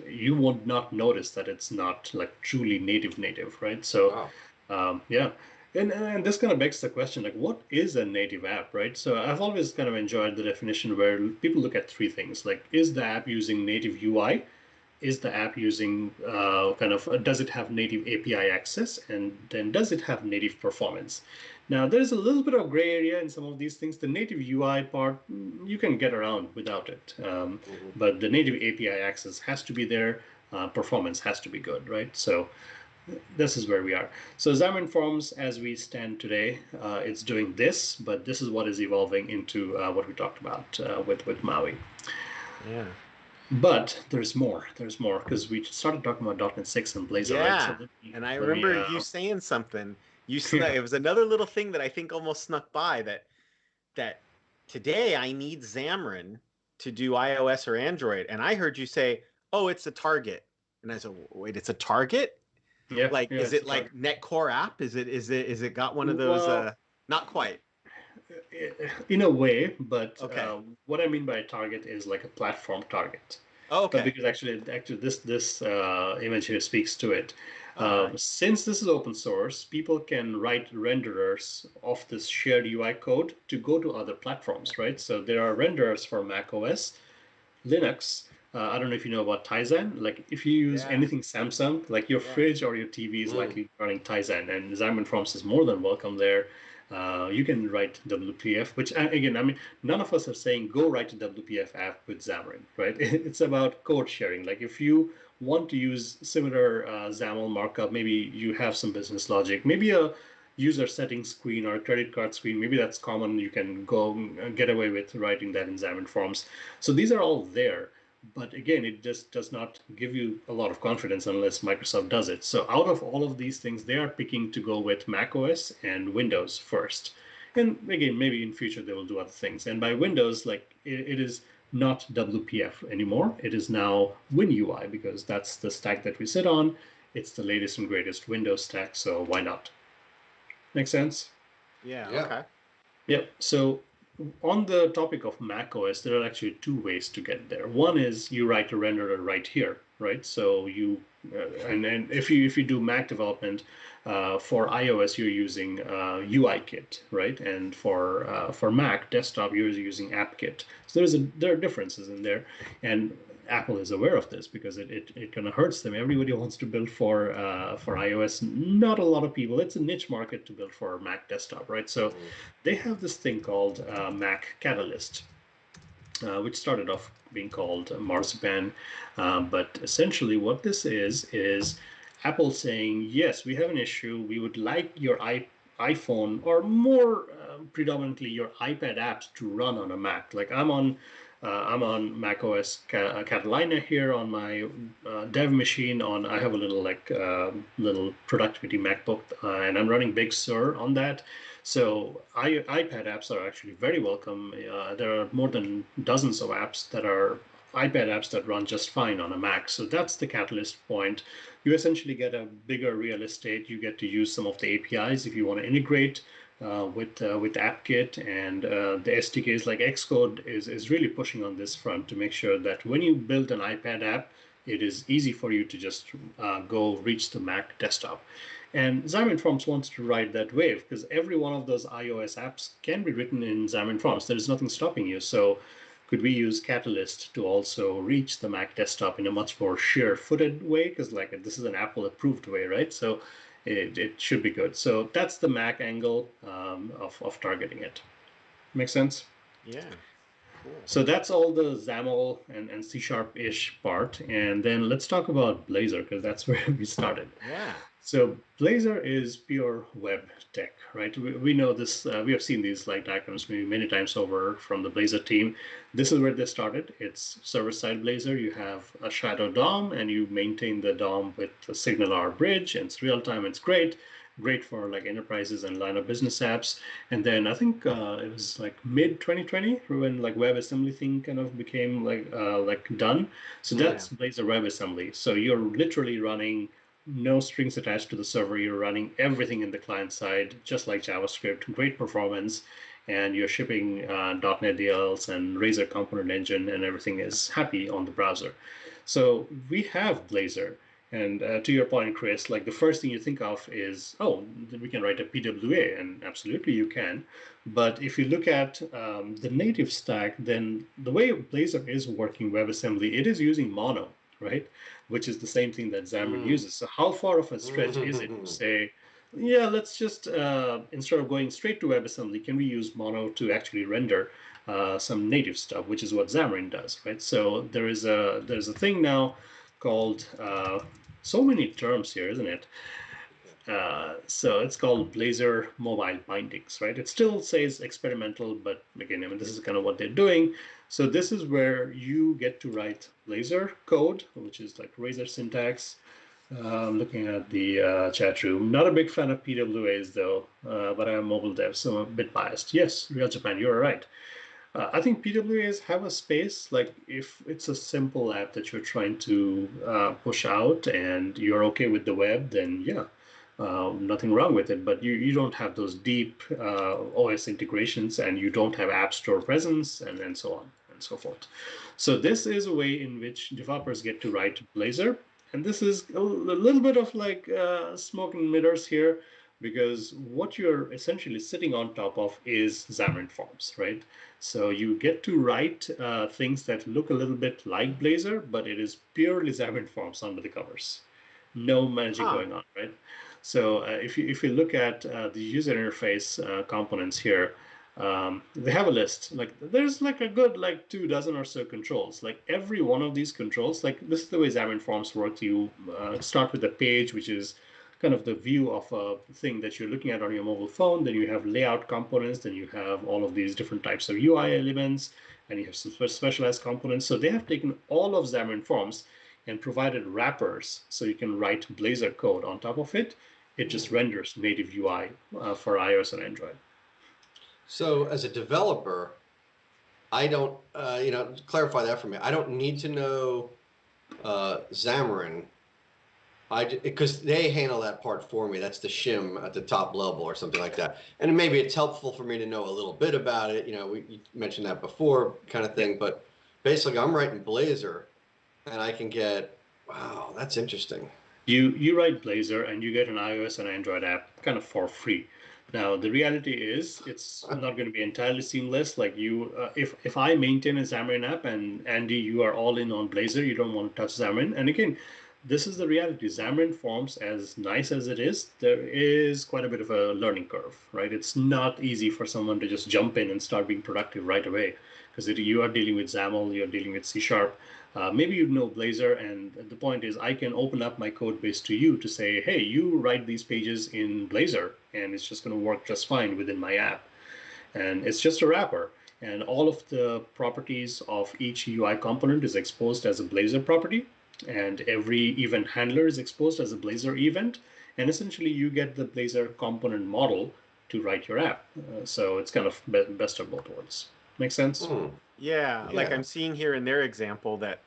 you would not notice that it's not like truly native, right? So, Wow. yeah, and this kind of begs the question, like, what is a native app, right? So I've always kind of enjoyed the definition where people look at three things, like, is the app using native UI? Is the app using does it have native API access, and then does it have native performance? Now, there's a little bit of gray area in some of these things. The native UI part, you can get around without it. Mhm. But the native API access has to be there. Performance has to be good, right? So this is where we are. So Xamarin.Forms, as we stand today, it's doing this, but this is what is evolving into what we talked about with Maui. Yeah. But there's more. There's more because we started talking about .NET 6 and Blazor, right? So Yeah. And I let me remember you saying something. You snuck. It was another little thing that I think almost snuck by that today I need Xamarin to do iOS or Android. And I heard you say, "Oh, it's a target." And I said, "Wait, it's a target? yeah, Like, yeah, is it's it a like target. Net Core app? Is it got one of those Well, not quite. in a way, but Okay. what I mean by a target is like a platform target. Oh, But okay. because actually this image here speaks to it. All right. Since this is open source, people can write renderers of this shared UI code to go to other platforms, right? So there are renderers for macOS, Linux. I don't know if you know about Tizen. Like if you use Yeah. anything Samsung, like your Yeah. fridge or your TV is Mm. likely running Tizen, and Xamarin.Forms is more than welcome there. You can write WPF, which again, I mean, none of us are saying go write a WPF app with Xamarin, right? It's about code sharing. Like if you want to use similar XAML markup, maybe you have some business logic, maybe a user settings screen or a credit card screen, maybe that's common. You can go get away with writing that in Xamarin.Forms. So these are all there. But again, it just does not give you a lot of confidence unless Microsoft does it. So out of all of these things, they are picking to go with macOS and Windows first. And again, maybe in future they will do other things. And by Windows, like it is not WPF anymore. It is now WinUI because that's the stack that we sit on. It's the latest and greatest Windows stack, so why not? Make sense? Yeah. Yeah. Okay. Yep. So on the topic of macOS, there are actually two ways to get there. One is you write a renderer right here, right? So you and if you do Mac development for iOS, you're using UIKit, right? And for Mac desktop, you're using AppKit. So there are differences in there, and Apple is aware of this because it kind of hurts them. Everybody wants to build for iOS. Not a lot of people. It's a niche market to build for Mac desktop, right? So Mm. they have this thing called Mac Catalyst, which started off being called Marzipan. But essentially, what this is Apple saying, yes, we have an issue. We would like your iPhone or more predominantly your iPad apps to run on a Mac. Like I'm on Mac OS Catalina here on my dev machine. I have a little productivity MacBook, and I'm running Big Sur on that. So iPad apps are actually very welcome. There are more than dozens of apps that are iPad apps that run just fine on a Mac. So that's the catalyst point. You essentially get a bigger real estate. You get to use some of the APIs if you want to integrate with AppKit, and the SDKs like Xcode is really pushing on this front to make sure that when you build an iPad app, it is easy for you to just go reach the Mac desktop. And Xamarin.Forms wants to ride that wave because every one of those iOS apps can be written in Xamarin.Forms. There is nothing stopping you. So could we use Catalyst to also reach the Mac desktop in a much more sure-footed way? Because like this is an Apple-approved way, right? So it should be good. So that's the Mac angle of targeting it. Make sense? Yeah. Cool. So that's all the XAML and C Sharp-ish part. And then let's talk about Blazor because that's where we started. Yeah. So Blazor is pure web tech, right? We know this. We have seen these like diagrams many times over from the Blazor team. This is where they started. It's server-side Blazor. You have a shadow DOM, and you maintain the DOM with a SignalR bridge, and it's real-time. It's great for like enterprises and line of business apps. And then I think it was like mid 2020 when like WebAssembly thing kind of became like done. So Mm. Yeah. that's Blazor WebAssembly. So you're literally running no strings attached to the server. You're running everything in the client side, just like JavaScript, great performance, and you're shipping .NET DLLs and Razor component engine, and everything is happy on the browser. So we have Blazor. And to your point, Chris, like the first thing you think of is, oh, we can write a PWA, and absolutely you can. But if you look at the native stack, then the way Blazor is working WebAssembly, it is using Mono, right? Which is the same thing that Xamarin uses. So how far of a stretch is it to say, yeah, let's just, instead of going straight to WebAssembly, can we use Mono to actually render some native stuff, which is what Xamarin does, right? So there's a thing now called, so many terms here, isn't it? So it's called Blazor Mobile Bindings, right? It still says experimental, but again, I mean, this is kind of what they're doing. So this is where you get to write Blazor code, which is like Razor syntax. Looking at the chat room, not a big fan of PWAs though, but I'm a mobile dev, so I'm a bit biased. Yes, Real Japan, you're right. I think PWAs have a space, like if it's a simple app that you're trying to push out and you're okay with the web, then yeah, nothing wrong with it. But you don't have those deep OS integrations, and you don't have App Store presence, and so on and so forth. So this is a way in which developers get to write Blazor. And this is a little bit of like smoke and mirrors here, because what you're essentially sitting on top of is Xamarin.Forms, right? So you get to write things that look a little bit like Blazor, but it is purely Xamarin.Forms under the covers. No magic going on, right? So if you look at the user interface components here, they have a list. Like there's like a good like 24 or so controls. Like every one of these controls, like this is the way Xamarin.Forms works. You start with a page, which is kind of the view of a thing that you're looking at on your mobile phone. Then you have layout components. Then you have all of these different types of UI elements, and you have some specialized components. So they have taken all of Xamarin.Forms and provided wrappers so you can write Blazor code on top of it. It just renders native UI for iOS and Android. So as a developer, I don't, clarify that for me. I don't need to know Xamarin. Because they handle that part for me. That's the shim at the top level or something like that. And maybe it's helpful for me to know a little bit about it. You mentioned that before, kind of thing. But basically, I'm writing Blazor, and I can get. Wow, that's interesting. You write Blazor and you get an iOS and Android app kind of for free. Now the reality is it's not going to be entirely seamless. Like if I maintain a Xamarin app and Andy, you are all in on Blazor, you don't want to touch Xamarin. And again, this is the reality. Xamarin.Forms, as nice as it is, there is quite a bit of a learning curve, right? It's not easy for someone to just jump in and start being productive right away, because you are dealing with XAML, you're dealing with C#. Maybe you know Blazor, and the point is I can open up my code base to you to say, hey, you write these pages in Blazor, and it's just going to work just fine within my app. And it's just a wrapper. And all of the properties of each UI component is exposed as a Blazor property. And every event handler is exposed as a Blazor event. And essentially, you get the Blazor component model to write your app. So it's kind of best of both worlds. Make sense? Yeah, like I'm seeing here in their example that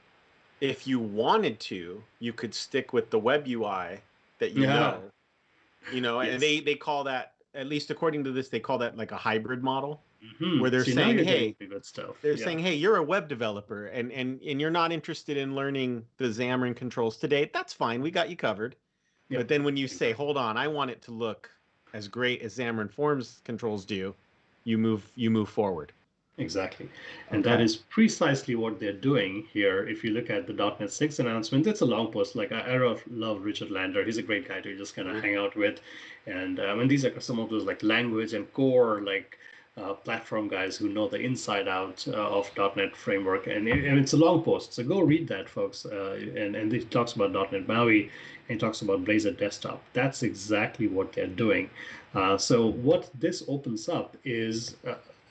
if you wanted to, you could stick with the web UI that know. Yes. And they call that, at least according to this, they call that like a hybrid model, where they're saying, hey, saying, hey, you're a web developer and you're not interested in learning the Xamarin controls today. That's fine. We got you covered. Yep. But then when you say, hold on, I want it to look as great as Xamarin.Forms controls do, you move forward. Exactly. And that is precisely what they're doing here. If you look at the .NET 6 announcement, it's a long post. Like I love Richard Lander. He's a great guy to just kind of hang out with. And these are some of those like language and core like platform guys who know the inside out of .NET framework. And it's a long post. So go read that, folks. And he talks about .NET MAUI and he talks about Blazor Desktop. That's exactly what they're doing. So what this opens up is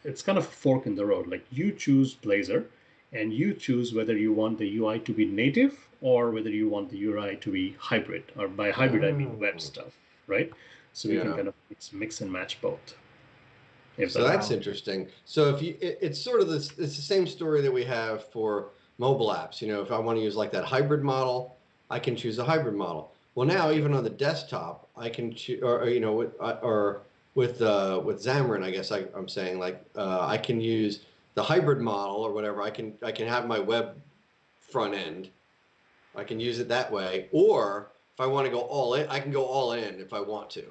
it's kind of a fork in the road. Like you choose Blazor and you choose whether you want the UI to be native or whether you want the UI to be hybrid, or by hybrid I mean web stuff, right? So we can kind of mix and match both. So that's interesting. So it's sort of it's the same story that we have for mobile apps. If I want to use like that hybrid model, I can choose a hybrid model. Well, now even on the desktop, I can or you know, with Xamarin, I guess I'm saying like I can use the hybrid model or whatever. I can have my web front end. I can use it that way, or if I want to go all in, I can go all in if I want to.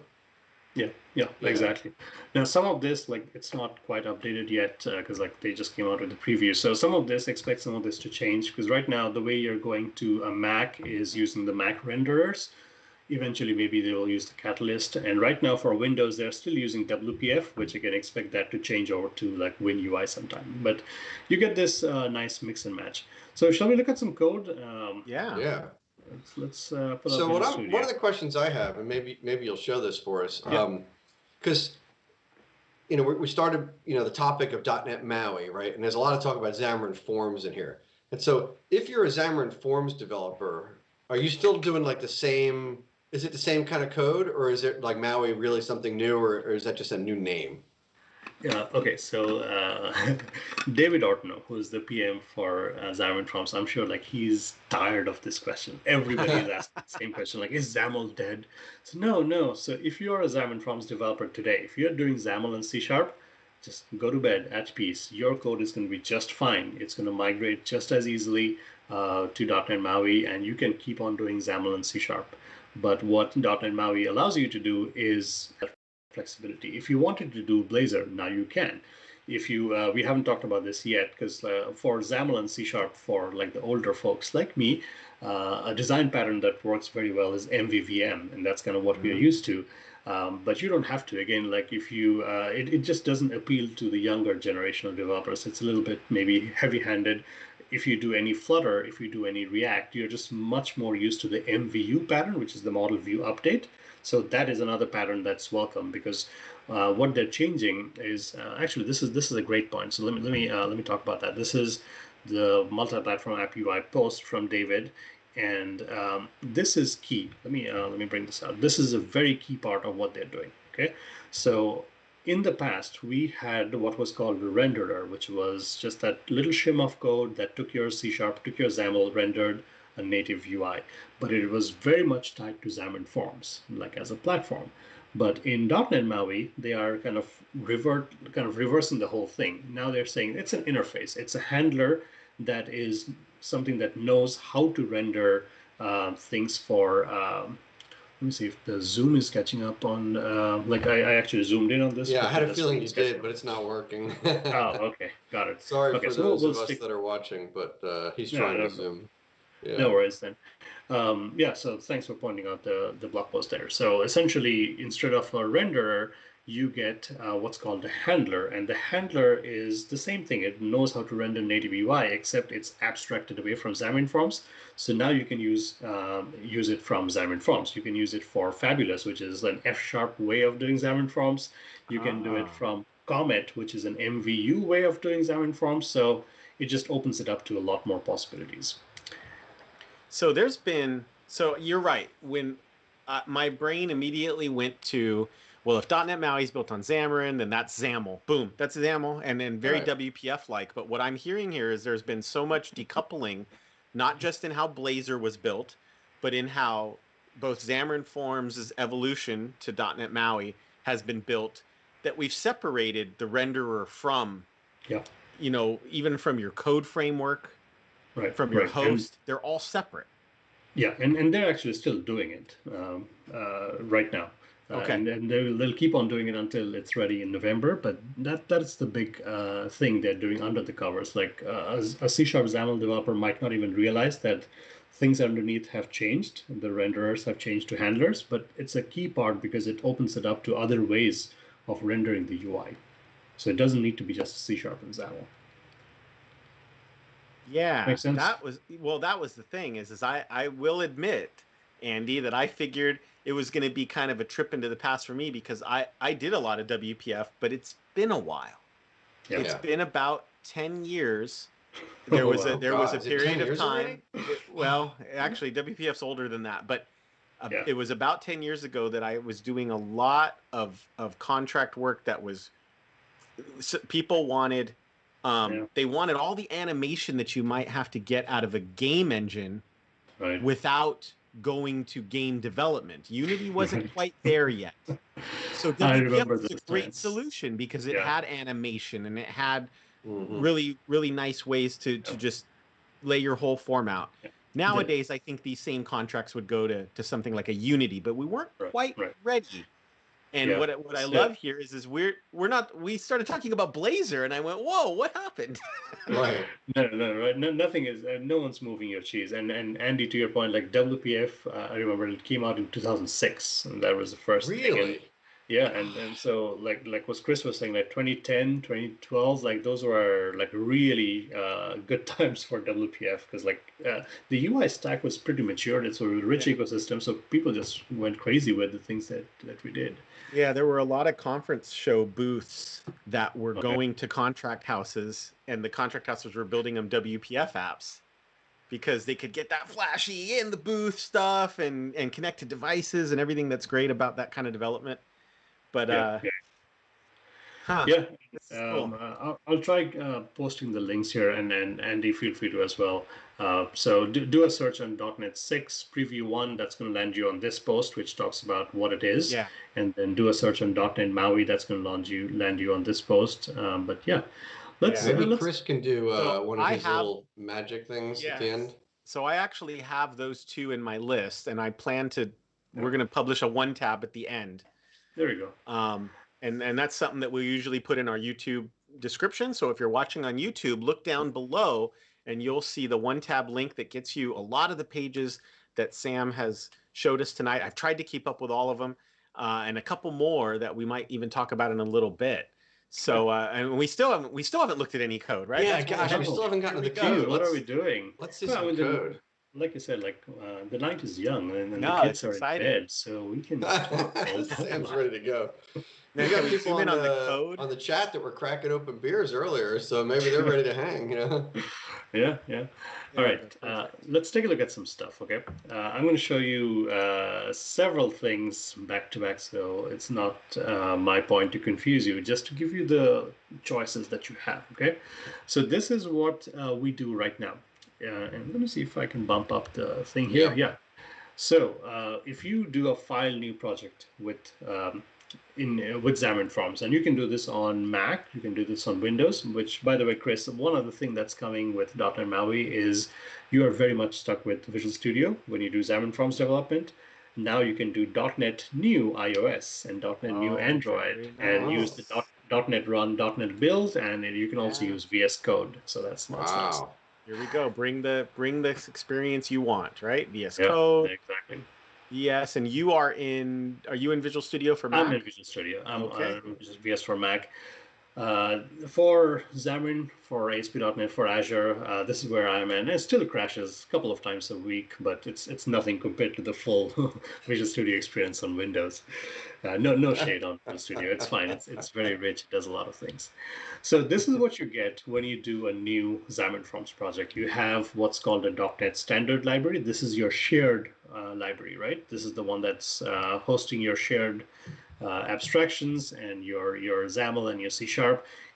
Yeah, exactly. Now, some of this, like, it's not quite updated yet because, like, they just came out with the preview. So some of this, expect some of this to change because right now, the way you're going to a Mac is using the Mac renderers. Eventually, maybe they will use the Catalyst. And right now, for Windows, they're still using WPF, which you can expect that to change over to, like, WinUI sometime. But you get this nice mix and match. So shall we look at some code? Yeah. Let's pull up So Visual one Studio. of the questions I have, and maybe you'll show this for us, Yeah. because we started the topic of .NET MAUI, right? And there's a lot of talk about Xamarin.Forms in here. And so if you're a Xamarin.Forms developer, are you still doing like the same? Is it the same kind of code, or is it like MAUI really something new, or is that just a new name? Yeah, okay, so David Ortno, who's the PM for Xamarin.Forms, I'm sure like he's tired of this question. Everybody is asking the same question, like, is XAML dead? So no. So if you're a Xamarin.Forms developer today, if you're doing XAML and C#, just go to bed at peace. Your code is going to be just fine. It's going to migrate just as easily to .NET MAUI, and you can keep on doing XAML and C#. But what .NET MAUI allows you to do is flexibility. If you wanted to do Blazor, now you can. If you, we haven't talked about this yet, because for XAML and C# for like the older folks like me, a design pattern that works very well is MVVM, and that's kind of what we are used to. But you don't have to. Again, like if you, it just doesn't appeal to the younger generation of developers. It's a little bit maybe heavy-handed. If you do any Flutter, if you do any React, you're just much more used to the MVU pattern, which is the model view update. So that is another pattern that's welcome because what they're changing is actually this is a great point. So let me talk about that. This is the Multiplatform App UI post from David, and this is key. Let me bring this out. This is a very key part of what they're doing. Okay, so in the past we had what was called a renderer, which was just that little shim of code that took your C#, took your XAML, rendered a native UI, but it was very much tied to Xamarin.Forms, like as a platform. But in .NET MAUI, they are kind of reversing the whole thing. Now they're saying it's an interface. It's a handler that is something that knows how to render things for. Let me see if the Zoom is catching up on. Like I actually zoomed in on this. Yeah, I had a feeling you did, but it's not working. Oh, okay, got it. Sorry okay, for so those we'll of us stick... that are watching, but he's No, trying no, to zoom. Yeah. No worries then. Yeah, so thanks for pointing out the blog post there. So essentially, instead of a renderer, you get what's called a handler. And the handler is the same thing. It knows how to render native UI, except it's abstracted away from Xamarin.Forms. So now you can use it from Xamarin.Forms. You can use it for Fabulous, which is an F# way of doing Xamarin.Forms. You can do it from Comet, which is an MVU way of doing Xamarin.Forms. So it just opens it up to a lot more possibilities. So so you're right. When my brain immediately went to, well, if .NET MAUI is built on Xamarin, then that's XAML. Boom, that's XAML, and then very Right. WPF-like. But what I'm hearing here is there's been so much decoupling, not just in how Blazor was built, but in how both Xamarin.Forms' evolution to .NET MAUI has been built, that we've separated the renderer from, even from your code framework, from your host. They're all separate. Yeah, and they're actually still doing it right now. Okay. And they'll keep on doing it until it's ready in November. But that's the big thing they're doing under the covers. Like a C# XAML developer might not even realize that things underneath have changed. The renderers have changed to handlers, but it's a key part because it opens it up to other ways of rendering the UI. So it doesn't need to be just C# and XAML. Yeah, Makes sense? that was the thing is I will admit, Andy, that I figured it was going to be kind of a trip into the past for me because I did a lot of WPF, but it's been a while. Yeah. It's been about 10 years. There was a period of time. Well, actually, WPF's older than that, but it was about 10 years ago that I was doing a lot of contract work that was people wanted. They wanted all the animation that you might have to get out of a game engine without going to game development. Unity wasn't quite there yet. So I WPF remember was a those great times. solution because it Yeah. had animation and it had Mhm. really, really nice ways to Yep. just lay your whole form out. Yeah. Nowadays, I think these same contracts would go to something like a Unity, but we weren't quite Right. ready. And Yeah. what I So, love here is we're not, we started talking about Blazor and I went, whoa, what happened? Right. no, right. No, nothing is. No one's moving your cheese. And Andy, to your point, like WPF, I remember it came out in 2006, and that was the first thing. And Really? yeah, and so like what Chris was saying, like 2010, 2012, like those were like really good times for WPF because like the UI stack was pretty mature. It's a rich ecosystem, so people just went crazy with the things that we did. Yeah, there were a lot of conference show booths that were Okay. going to contract houses, and the contract houses were building them WPF apps because they could get that flashy in the booth stuff and connect to devices and everything that's great about that kind of development. But Yeah. Yeah, this is cool. I'll try posting the links here, and Andy, feel free to as well. So do a search on .NET 6 Preview 1. That's going to land you on this post, which talks about what it is, Yeah. and then do a search on .NET MAUI. That's going to land you on this post. But yeah, let's Maybe let's. Chris can do So one of I his have, little magic things at the yes. end. So I actually have those two in my list, and I plan to. Yeah. We're going to publish a one tab at the end. There we go. And that's something that we usually put in our YouTube description. So if you're watching on YouTube, look down below and you'll see the one tab link that gets you a lot of the pages that Sam has showed us tonight. I've tried to keep up with all of them, and a couple more that we might even talk about in a little bit. So and we still haven't looked at any code, right? Yeah, That's gosh, we one still haven't gotten to the Here we go. code. What are we doing? Let's see Well, some I mean, code. like I said, like the night is young and the No, kids it's are exciting. in bed, so we can talk all day Sam's long. ready to go. Now, We got can we people zoom in on on the code? the chat that were cracking open beers earlier, so maybe they're ready to hang. You know. Yeah. All right, that's perfect. let's take a look at some stuff, okay? I'm going to show you several things back to back, so it's not my point to confuse you, just to give you the choices that you have, okay? So this is what we do right now. And I'm going to see if I can bump up the thing here. Yep. Yeah. So if you do a file new project with with Xamarin.Forms, and you can do this on Mac, you can do this on Windows, which, by the way, Chris, one other thing that's coming with .NET MAUI is you are very much stuck with Visual Studio when you do Xamarin.Forms development. Now you can do .NET New iOS and .NET New Android and use the .NET Run, .NET Build, and you can also use VS Code. So that's nice. Wow. Here we go. Bring the experience you want, right? VS Yeah, Code. exactly. Yes, and are you in Visual Studio for Mac? I'm in Visual Studio. I'm okay. VS for Mac. For Xamarin, for ASP.NET, for Azure, this is where I'm in. It still crashes a couple of times a week, but it's nothing compared to the full Visual Studio experience on Windows. No shade on Visual Studio. It's fine. It's very rich. It does a lot of things. So this is what you get when you do a new Xamarin.Forms project. You have what's called a .NET Standard library. This is your shared library, right? This is the one that's hosting your shared abstractions and your XAML and your C#.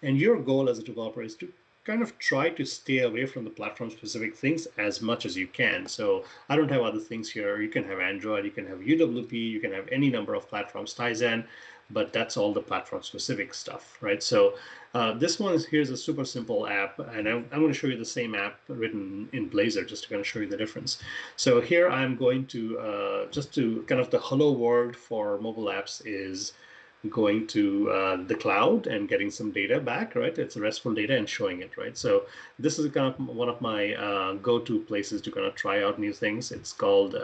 And your goal as a developer is to kind of try to stay away from the platform specific things as much as you can. So I don't have other things here. You can have Android, you can have UWP, you can have any number of platforms, Tizen, but that's all the platform specific stuff, right? So this one here's a super simple app, and I'm going to show you the same app written in Blazor just to kind of show you the difference. So here I'm going to, just to kind of the hello world for mobile apps is going to the cloud and getting some data back, right? It's RESTful data and showing it, right? So this is kind of one of my go-to places to kind of try out new things. It's called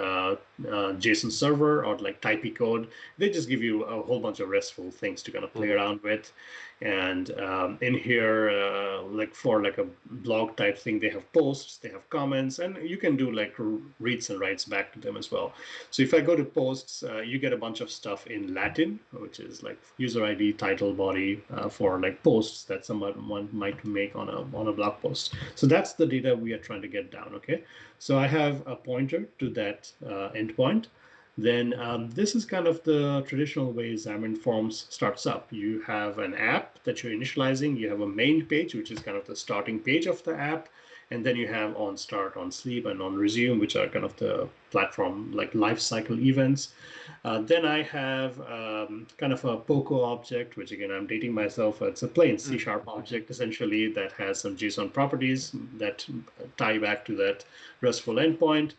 JSON server or like Typey code. They just give you a whole bunch of RESTful things to kind of play around with. And in here, like for like a blog type thing, they have posts, they have comments, and you can do like reads and writes back to them as well. So if I go to posts, you get a bunch of stuff in Latin, which is like user ID, title, body for like posts that someone might make on a blog post. So that's the data we are trying to get down. Okay, so I have a pointer to that endpoint. Then this is kind of the traditional way Xamarin.Forms starts up. You have an app that you're initializing. You have a main page, which is kind of the starting page of the app. And then you have on start, on sleep, and on resume, which are kind of the platform like life cycle events. Then I have kind of a POCO object, which again, I'm dating myself. It's a plain C# object essentially that has some JSON properties that tie back to that RESTful endpoint.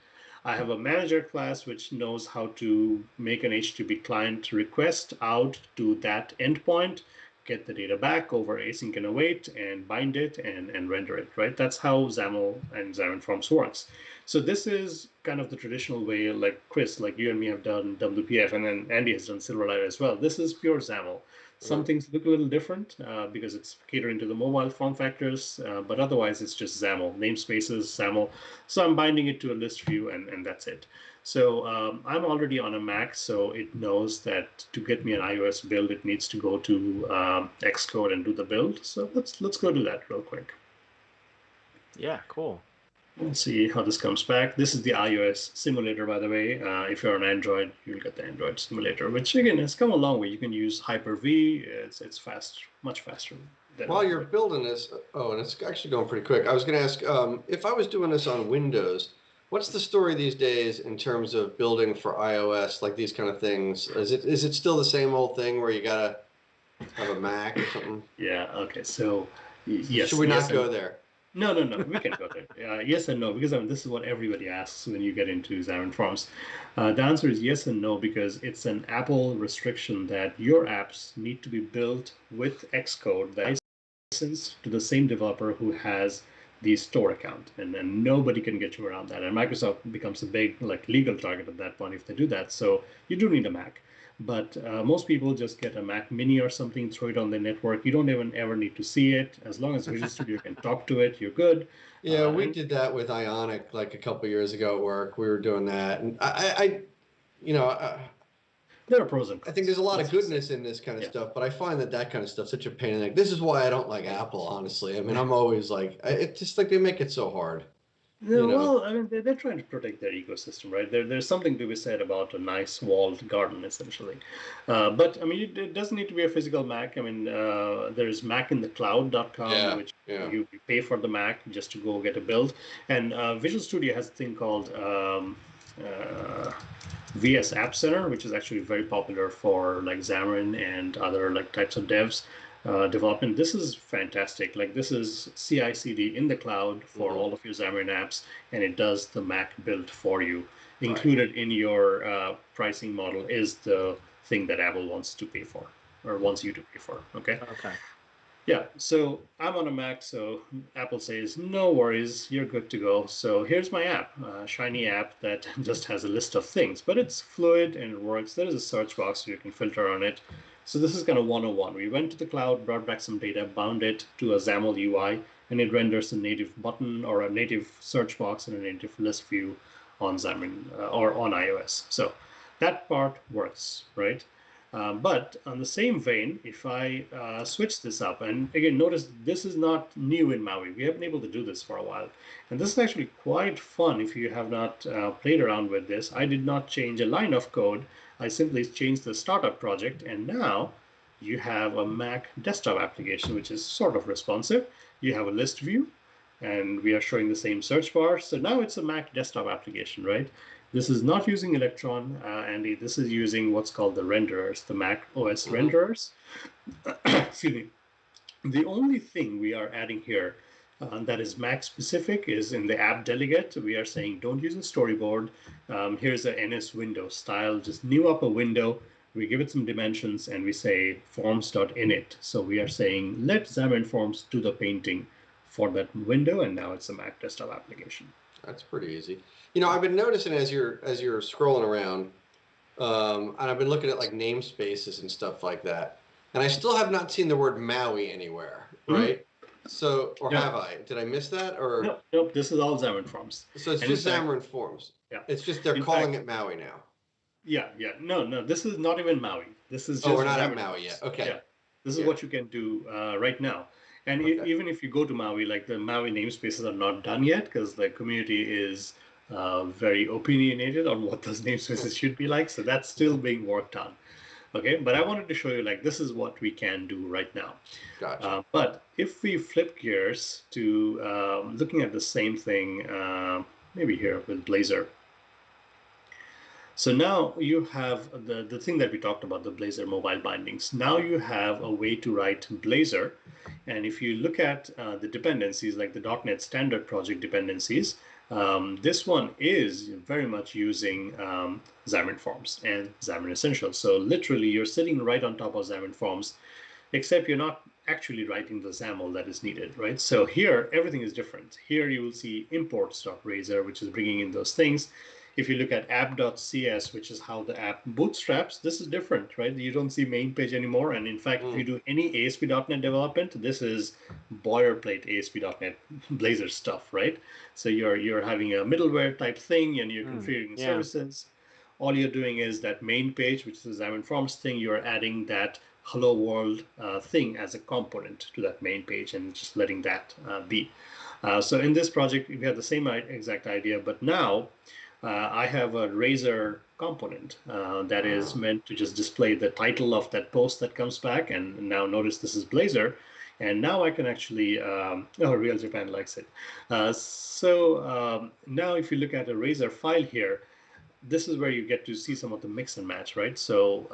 I have a manager class which knows how to make an HTTP client request out to that endpoint, get the data back over async and await, and bind it and render it, right? That's how XAML and Xamarin.Forms works. So this is kind of the traditional way, like Chris, like you and me have done WPF, and then Andy has done Silverlight as well. This is pure XAML. Some things look a little different because it's catering to the mobile form factors, but otherwise it's just XAML, namespaces, XAML. So I'm binding it to a list view, and that's it. So I'm already on a Mac, so it knows that to get me an iOS build, it needs to go to Xcode and do the build. So let's go do that real quick. Yeah, cool. Let's see how this comes back. This is the iOS simulator, by the way. If you're on Android, you'll get the Android simulator, which again has come a long way. You can use Hyper-V. It's fast, much faster. While you're building this, and it's actually going pretty quick. I was going to ask, if I was doing this on Windows, what's the story these days in terms of building for iOS, like these kind of things? Is it still the same old thing where you gotta have a Mac or something? Yeah. Okay. So yes. Should we not go there? No. We can go there. Yes and no, because I mean, this is what everybody asks when you get into Xamarin.Forms. The answer is yes and no, because it's an Apple restriction that your apps need to be built with Xcode that is licensed to the same developer who has the store account, and then nobody can get you around that. And Microsoft becomes a big legal target at that point if they do that. So you do need a Mac. But most people just get a Mac Mini or something, throw it on the network. You don't even ever need to see it. As long as Visual Studio can talk to it, you're good. Yeah, we did that with Ionic like a couple years ago at work. We were doing that, and I there are pros and cons. I think there's a lot of goodness in this kind of stuff, but I find that kind of stuff such a pain in the neck. This is why I don't like Apple, honestly. I mean, I'm always like, it's just like they make it so hard. No, well, I mean, they're trying to protect their ecosystem, right? There's something to be said about a nice walled garden, essentially. But, I mean, it doesn't need to be a physical Mac. I mean, there's macinthecloud.com, which you pay for the Mac just to go get a build. And Visual Studio has a thing called VS App Center, which is actually very popular for like Xamarin and other like types of devs. Development. This is fantastic. Like this is CI/CD in the cloud for all of your Xamarin apps, and it does the Mac build for you. Included in your pricing model is the thing that Apple wants to pay for, or wants you to pay for. Okay. Yeah. So I'm on a Mac, so Apple says no worries, you're good to go. So here's my app, a shiny app that just has a list of things, but it's fluid and it works. There is a search box so you can filter on it. So this is kind of 101. We went to the cloud, brought back some data, bound it to a XAML UI, and it renders a native button or a native search box and a native list view on Xamarin or on iOS. So that part works, right? But on the same vein, if I switch this up, and again, notice this is not new in Maui. We have been able to do this for a while. And this is actually quite fun if you have not played around with this. I did not change a line of code. I simply changed the startup project, and now you have a Mac desktop application, which is sort of responsive. You have a list view, and we are showing the same search bar. So now it's a Mac desktop application, right? This is not using Electron, Andy. This is using what's called the renderers, the Mac OS renderers. Excuse me. The only thing we are adding here that is Mac specific is in the app delegate. We are saying don't use a storyboard. Here's a NS window style. Just new up a window. We give it some dimensions and we say forms.init. So we are saying let Xamarin.Forms do the painting for that window, and now it's a Mac desktop application. That's pretty easy. You know, I've been noticing as you're scrolling around, and I've been looking at like namespaces and stuff like that, and I still have not seen the word Maui anywhere, right? So, or have I? Did I miss that? Or nope. This is all Xamarin.Forms. So it's just Xamarin.Forms. Yeah. It's just they're calling it Maui now. Yeah. No. This is not even Maui. This is just. Oh, we're not at Maui yet. Okay. Yeah. This is what you can do right now. And even if you go to Maui, like the Maui namespaces are not done yet because the community is very opinionated on what those namespaces should be like. So that's still being worked on. Okay, but I wanted to show you like this is what we can do right now. Gotcha. But if we flip gears to looking at the same thing, maybe here with Blazor. So now you have the thing that we talked about, the Blazor mobile bindings. Now you have a way to write Blazor. And if you look at the dependencies, like the .NET Standard project dependencies, this one is very much using Xamarin.Forms and Xamarin Essentials. So literally, you're sitting right on top of Xamarin.Forms, except you're not actually writing the XAML that is needed, right? So here, everything is different. Here you will see imports.razor, which is bringing in those things. If you look at app.cs, which is how the app bootstraps, this is different, right? You don't see main page anymore. And in fact, if you do any ASP.NET development, this is boilerplate ASP.NET Blazor stuff, right? So you're having a middleware type thing and you're configuring services. All you're doing is that main page, which is the Xamarin.Forms thing, you're adding that hello world thing as a component to that main page and just letting that be. So in this project, we have the same exact idea, but now I have a Razor component that is meant to just display the title of that post that comes back. And now notice this is Blazor. And now I can actually, oh, Real Japan likes it. Now if you look at a Razor file here, this is where you get to see some of the mix and match, right? So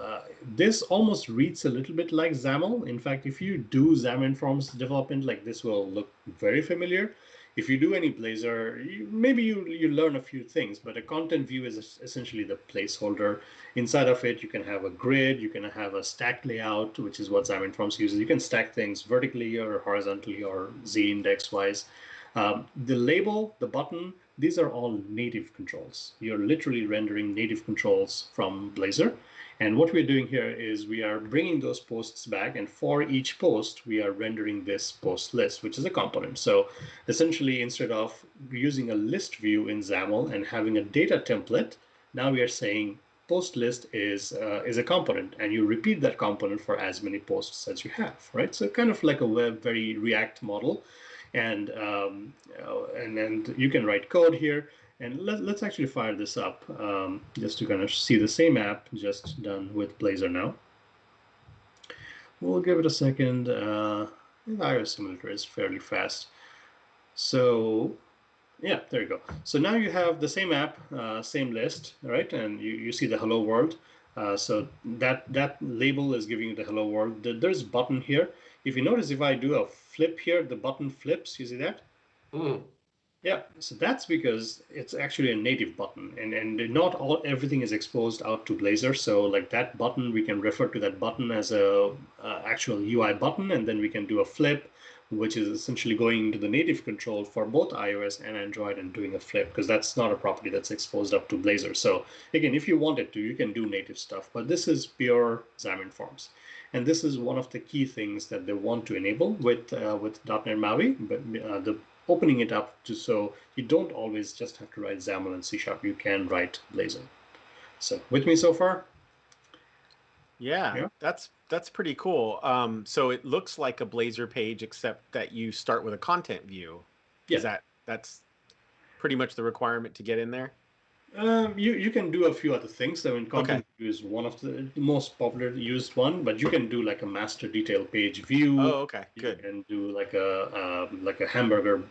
this almost reads a little bit like XAML. In fact, if you do Xamarin.Forms development, like this will look very familiar. If you do any Blazor, maybe you learn a few things, but a content view is essentially the placeholder. Inside of it, you can have a grid, you can have a stack layout, which is what Xamarin.Forms uses. You can stack things vertically or horizontally or Z index wise. The label, the button, these are all native controls. You're literally rendering native controls from Blazor. And what we're doing here is we are bringing those posts back, and for each post, we are rendering this post list, which is a component. So essentially, instead of using a list view in XAML and having a data template, now we are saying post list is a component, and you repeat that component for as many posts as you have, right? So kind of like a web, very React model. And then you can write code here. And let's actually fire this up just to kind of see the same app just done with Blazor now. We'll give it a second. The iOS simulator is fairly fast. So yeah, there you go. So now you have the same app, same list, right? And you see the hello world. So that label is giving you the hello world. There's a button here. If you notice, if I do a flip here, the button flips. You see that? Yeah, so that's because it's actually a native button, and not everything is exposed out to Blazor. So like that button, we can refer to that button as a actual UI button, and then we can do a flip, which is essentially going into the native control for both iOS and Android and doing a flip, because that's not a property that's exposed up to Blazor. So again, if you wanted to, you can do native stuff, but this is pure Xamarin.Forms. And this is one of the key things that they want to enable with .NET MAUI, but the opening it up to so you don't always just have to write XAML and C#. You can write Blazor. So with me so far? Yeah, that's pretty cool. So it looks like a Blazor page, except that you start with a content view. Yeah. That's pretty much the requirement to get in there? You can do a few other things. I mean, content view is one of the most popular used one, but you can do like a master detail page view. Oh, okay, good. You can do like a hamburger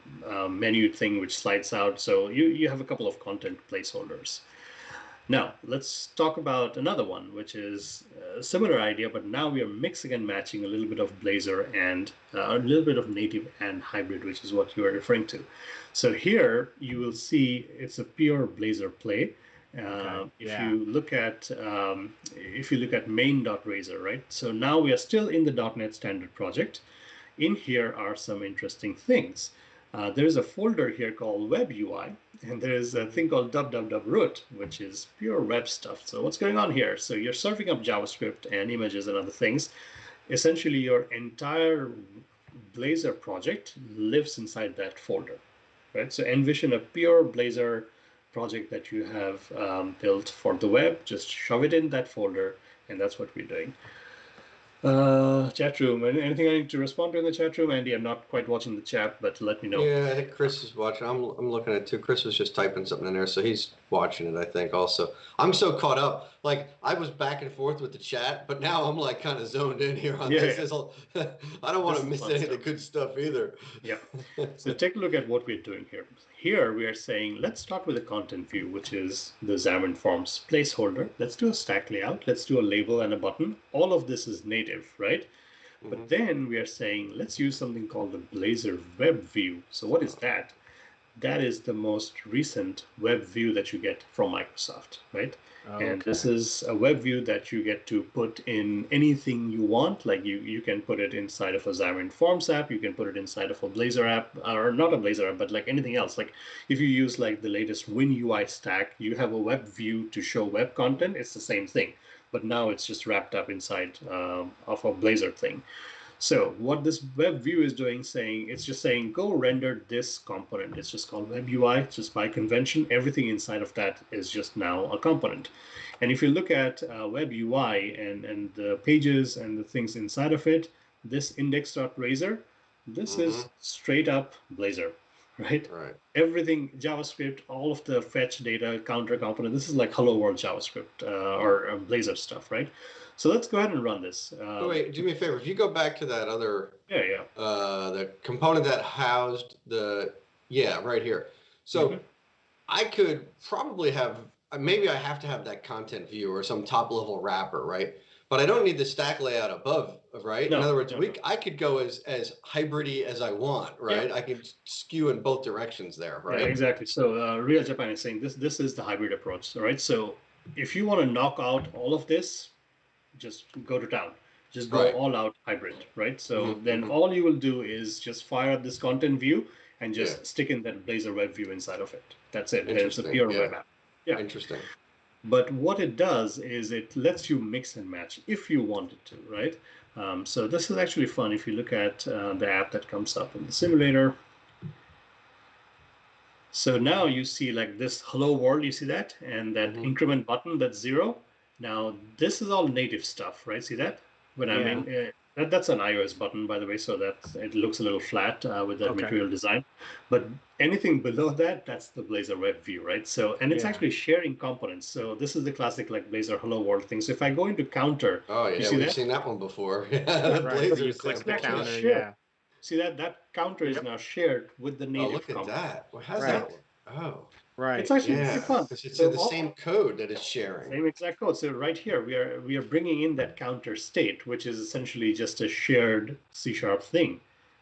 menu thing which slides out. So you have a couple of content placeholders. Now, let's talk about another one, which is a similar idea, but now we are mixing and matching a little bit of Blazor and a little bit of native and hybrid, which is what you are referring to. So here you will see it's a pure Blazor play. If you look at main.razor, right? So now we are still in the .NET Standard project. In here are some interesting things. There's a folder here called Web UI, and there's a thing called www.root, which is pure web stuff. So what's going on here? So you're serving up JavaScript and images and other things. Essentially, your entire Blazor project lives inside that folder, right? So envision a pure Blazor project that you have built for the web. Just shove it in that folder, and that's what we're doing. Chat room. Anything I need to respond to in the chat room? Andy, I'm not quite watching the chat, but let me know. Yeah, I think Chris is watching. I'm looking at it too. Chris was just typing something in there, so he's watching it, I think, also. I'm so caught up. Like, I was back and forth with the chat, but now I'm like kind of zoned in here on this. I don't want to miss any of the good stuff either. Yeah. So take a look at what we're doing here. Here we are saying, let's start with the content view, which is the Xamarin.Forms placeholder. Let's do a stack layout. Let's do a label and a button. All of this is native, right? But then we are saying, let's use something called the Blazor web view. So what is that? That is the most recent web view that you get from Microsoft, right? Okay. And this is a web view that you get to put in anything you want. Like you can put it inside of a Xamarin.Forms app, you can put it inside of a Blazor app, or not a Blazor app, but like anything else. Like if you use like the latest WinUI stack, you have a web view to show web content. It's the same thing, but now it's just wrapped up inside of a Blazor thing. So what this web view is doing, it's just saying, go render this component. It's just called web UI, just by convention. Everything inside of that is just now a component. And if you look at web UI and the pages and the things inside of it, this index.razor, this is straight up Blazor, right? Everything JavaScript, all of the fetch data counter component, this is like hello world JavaScript or Blazor stuff, right? So let's go ahead and run this. Wait, do me a favor. If you go back to that other, the component that housed right here. So I could probably have, maybe I have to have that content view or some top level wrapper, right? But I don't need the stack layout above, right? No, in other words, I could go as hybrid-y as I want, right? Yeah. I can skew in both directions there, right? Yeah, exactly. So Real Japan is saying this is the hybrid approach, all right? So if you want to knock out all of this, just go to town. Just go all out hybrid, right? So then all you will do is just fire up this content view and just stick in that Blazor web view inside of it. That's it. It's a pure web app. Yeah. Interesting. But what it does is it lets you mix and match if you wanted to, right? So this is actually fun if you look at the app that comes up in the simulator. So now you see like this hello world, you see that? And that increment button, that's 0. Now, this is all native stuff, right? See that? When I mean, that's an iOS button, by the way, so that it looks a little flat with that material design. But anything below that, that's the Blazor web view, right? So, and it's actually sharing components. So this is the classic like Blazor hello world thing. So if I go into counter, you see we've seen that one before. Blazor, so you click the counter, See that counter is now shared with the native. Oh, look at that! Well, how's that work? Oh. Right. It's actually pretty fun. It's the same code that it's sharing. Same exact code. So right here, we are bringing in that counter state, which is essentially just a shared C# thing,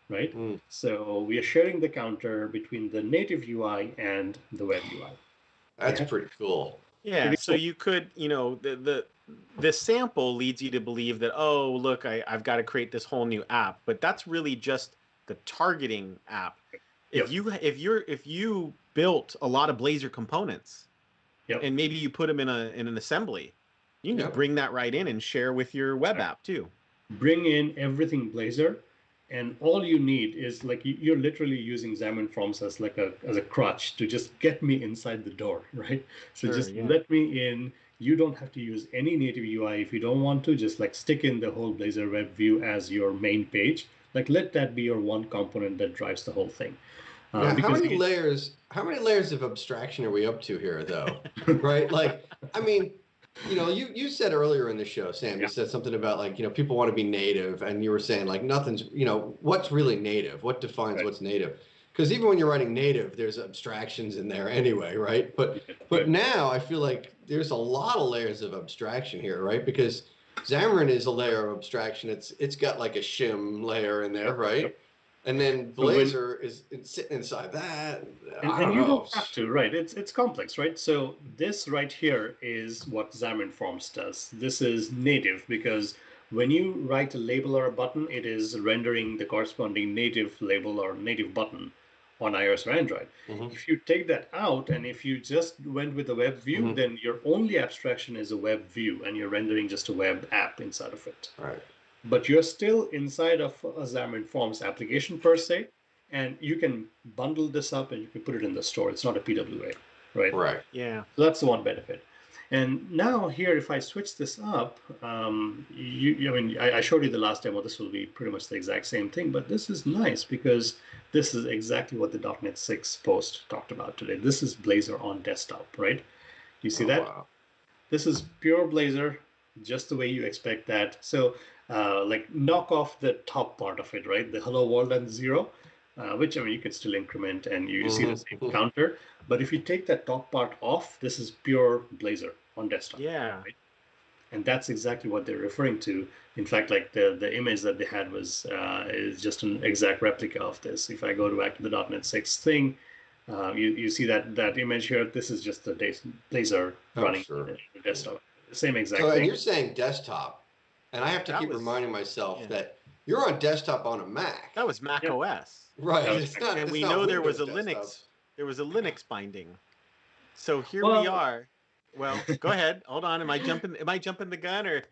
right? So we are sharing the counter between the native UI and the web UI. That's pretty cool. Yeah. Pretty so cool. You could, the sample leads you to believe that, oh, look, I've got to create this whole new app, but that's really just the targeting app. If you built a lot of Blazor components, and maybe you put them in an assembly, you can just bring that right in and share with your web app too. Bring in everything Blazor, and all you need is like you're literally using Xamarin.Forms as like as a crutch to just get me inside the door, right? So let me in. You don't have to use any native UI if you don't want to. Just like stick in the whole Blazor web view as your main page. Like let that be your one component that drives the whole thing. How many layers of abstraction are we up to here, though? Right? Like, I mean, you said earlier in the show, Sam, you said something about like, people want to be native, and you were saying like nothing's, what's really native? What defines what's native? Because even when you're writing native, there's abstractions in there anyway, right? But now I feel like there's a lot of layers of abstraction here, right? Because Xamarin is a layer of abstraction. It's got like a shim layer in there, right? And then Blazor is sitting inside that. And you don't have to, right? It's complex, right? So this right here is what Xamarin.Forms does. This is native because when you write a label or a button, it is rendering the corresponding native label or native button on iOS or Android. If you take that out and if you just went with a web view, then your only abstraction is a web view and you're rendering just a web app inside of it. Right. But you're still inside of a Xamarin.Forms application per se, and you can bundle this up and you can put it in the store. It's not a PWA, right? Right. Yeah. So that's the one benefit. And now here, if I switch this up, I mean, I showed you the last demo. This will be pretty much the exact same thing, but this is nice because this is exactly what the .NET 6 post talked about today. This is Blazor on desktop, right? You see that? Wow. This is pure Blazor, just the way you expect that. So like knock off the top part of it, right? The hello world and 0, which I mean, you can still increment and you see the same counter. But if you take that top part off, this is pure Blazor on desktop. Yeah. Right? And that's exactly what they're referring to. In fact, like the image that they had was is just an exact replica of this. If I go back to the .NET 6 thing, you see that image here. This is just the Blazor running Sure. in the desktop. Same exact So, thing. and you're saying desktop, and I have to keep reminding myself that you're on desktop on a Mac. That was macOS. Right. It's not. And It's we not know there was a Windows desktop. Linux. There was a Linux binding. So here we are. Well, go ahead. Hold on. Am I jumping the gun or?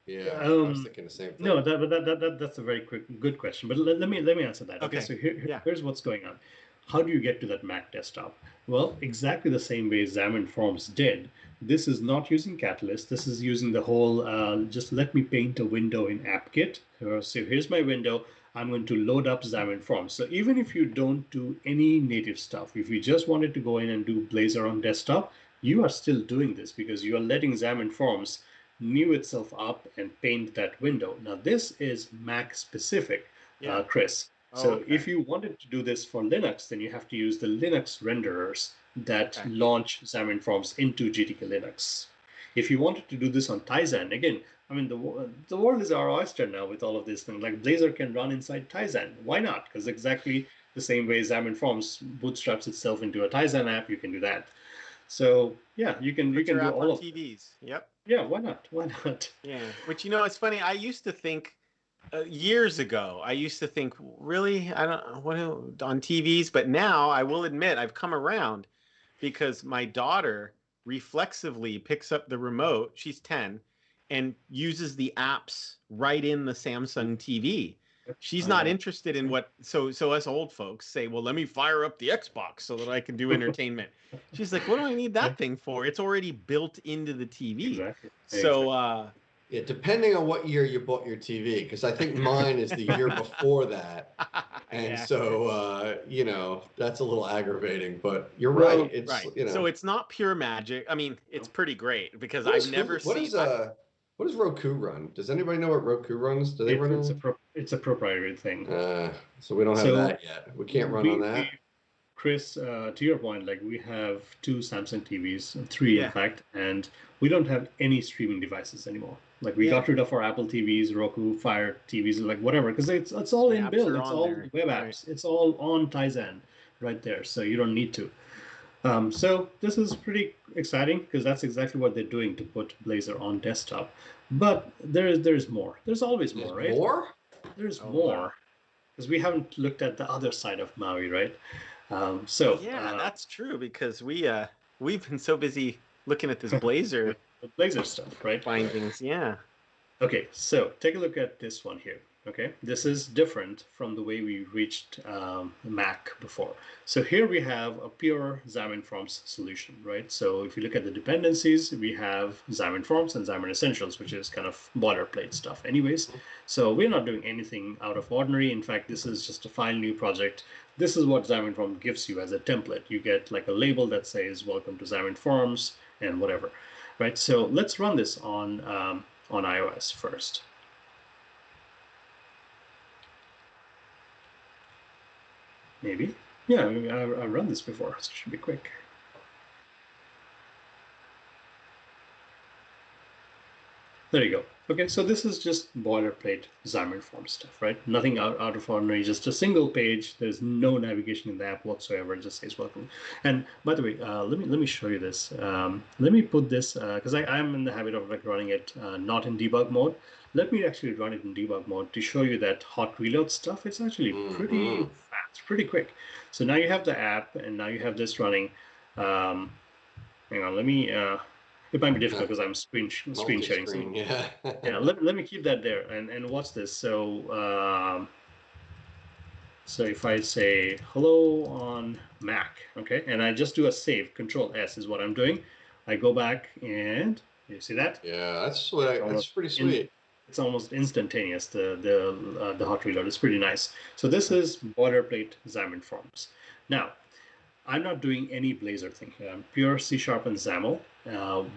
Yeah, I was thinking the same thing. No, that's a very good question. But let me answer that. Okay, so here's what's going on. How do you get to that Mac desktop? Well, exactly the same way Xamarin.Forms did. This is not using Catalyst. This is using the whole just let me paint a window in AppKit. So here's my window. I'm going to load up Xamarin.Forms. So even if you don't do any native stuff, if you just wanted to go in and do Blazor on desktop, you are still doing this because you are letting Xamarin.Forms new itself up and paint that window. Now this is Mac specific, Chris. So if you wanted to do this for Linux, then you have to use the Linux renderers that launch Xamarin.Forms into GTK Linux. If you wanted to do this on Tizen, again, I mean, the world is our oyster now with all of these things. Like Blazor can run inside Tizen. Why not? Because exactly the same way Xamarin.Forms bootstraps itself into a Tizen app, you can do that. So yeah, you can do all of TVs. Yep. Yeah, why not? Why not? Yeah, which it's funny. I used to think years ago. I used to think really I don't what on TVs, but now I will admit I've come around because my daughter reflexively picks up the remote. She's 10 and uses the apps right in the Samsung TV. She's not interested in what so us old folks say, well, let me fire up the Xbox so that I can do entertainment. She's like, what do I need that thing for? It's already built into the TV. Exactly. So yeah, depending on what year you bought your TV, because I think mine is the year before that. And so that's a little aggravating, but you're right. It's So it's not pure magic. I mean, it's pretty great because what does Roku run? Does anybody know what Roku runs? Do they run? It's a proprietary thing. So we don't have that yet. We can't run on that. Chris, to your point, like we have 2 Samsung TVs, 3 in fact, and we don't have any streaming devices anymore. Like we got rid of our Apple TVs, Roku, Fire TVs, like whatever, because it's all inbuilt. It's all web apps. It's all on Tizen right there, so you don't need to. So this is pretty exciting because that's exactly what they're doing to put Blazor on desktop. But there's more. There's always more, right? More? There's more because we haven't looked at the other side of Maui, right? That's true because we've been so busy looking at this Blazor Blazor stuff, right? Findings, yeah. Okay, so take a look at this one here. Okay, this is different from the way we reached Mac before. So here we have a pure Xamarin.Forms solution, right? So if you look at the dependencies, we have Xamarin.Forms and Xamarin Essentials, which is kind of boilerplate stuff anyways. So we're not doing anything out of ordinary. In fact, this is just a file new project. This is what Xamarin.Forms gives you as a template. You get like a label that says, welcome to Xamarin.Forms and whatever, right? So let's run this on iOS first. Maybe. Yeah, I've run this before, so it should be quick. There you go. Okay, so this is just boilerplate Xamarin.Forms stuff, right? Nothing out of ordinary, just a single page. There's no navigation in the app whatsoever. It just says welcome. And by the way, let me show you this. Let me put this, because I'm in the habit of like running it not in debug mode. Let me actually run it in debug mode to show you that hot reload stuff. It's actually pretty fast, pretty quick. So now you have the app, and now you have this running. Hang on, let me. It might be difficult because I'm screen sharing. Let me keep that there and watch this. So so if I say hello on Mac, okay, and I just do a save, Control S is what I'm doing. I go back and you see that? Yeah, that's sweet. That's pretty sweet. It's almost instantaneous. The hot reload is pretty nice. So this is boilerplate Xamarin.Forms. Now, I'm not doing any Blazor thing here. I'm pure C# and XAML.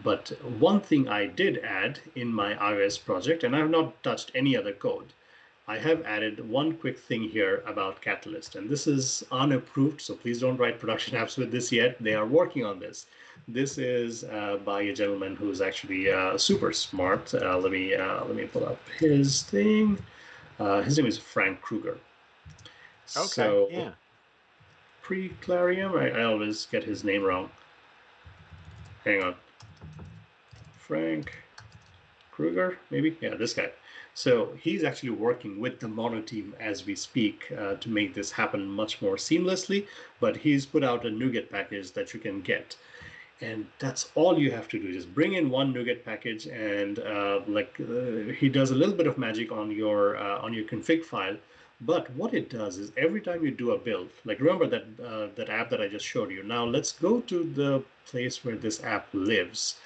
But one thing I did add in my iOS project, and I have not touched any other code, I have added one quick thing here about Catalyst. And this is unapproved, so please don't write production apps with this yet. They are working on this. This is by a gentleman who's actually super smart. Let me pull up his thing. His name is Frank Kruger. Okay. So, Yeah. Preclarium. I always get his name wrong. Hang on. Frank Kruger, maybe? Yeah, this guy. So he's actually working with the Mono team as we speak to make this happen much more seamlessly. But he's put out a NuGet package that you can get. And that's all you have to do. Just bring in one NuGet package, and he does a little bit of magic on your config file. But what it does is every time you do a build, like remember that app that I just showed you. Now let's go to the place where this app lives.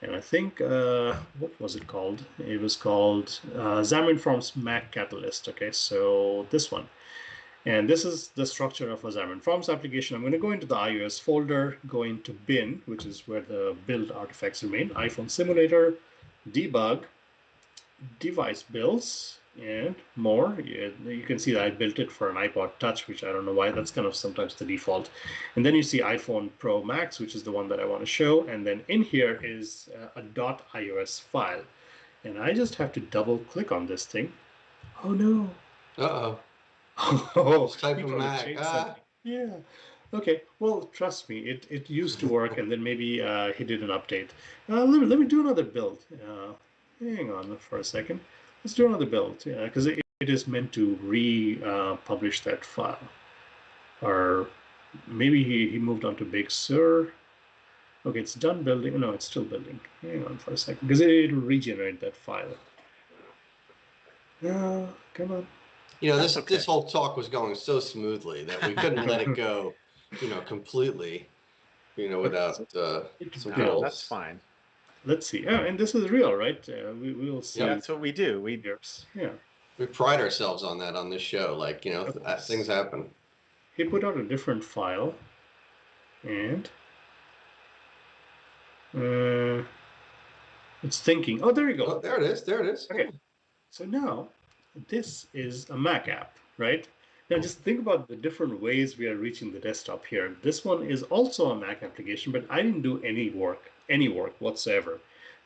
And I think, what was it called? It was called Xamarin.Forms Mac Catalyst. Okay, so this one. And this is the structure of a Xamarin.Forms application. I'm going to go into the iOS folder, go into bin, which is where the build artifacts remain, iPhone simulator, debug, device builds, and more. You can see that I built it for an iPod Touch, which I don't know why. That's kind of sometimes the default. And then you see iPhone Pro Max, which is the one that I want to show. And then in here is a .ios file. And I just have to double click on this thing. Oh no. Uh-oh. Oh, Just type in Mac. Yeah. Okay. Well, trust me, it used to work, and then maybe he did an update. Let me do another build. Hang on for a second. Let's do another build. Yeah, because it is meant to republish that file. Or maybe he moved on to Big Sur. Okay, it's done building. No, it's still building. Hang on for a second, because it'll regenerate that file. Come on. You know, this whole talk was going so smoothly that we couldn't let it go, completely, without some No, builds. that's fine. Let's see. Oh, and this is real, right? We will see. Yeah, that's what we do. Yeah. We pride ourselves on that on this show. Like, things happen. He put out a different file, and it's thinking. Oh, there you go. Oh, there it is. There it is. Okay. So now this is a Mac app, right? Now just think about the different ways we are reaching the desktop here. This one is also a Mac application, but I didn't do any work whatsoever.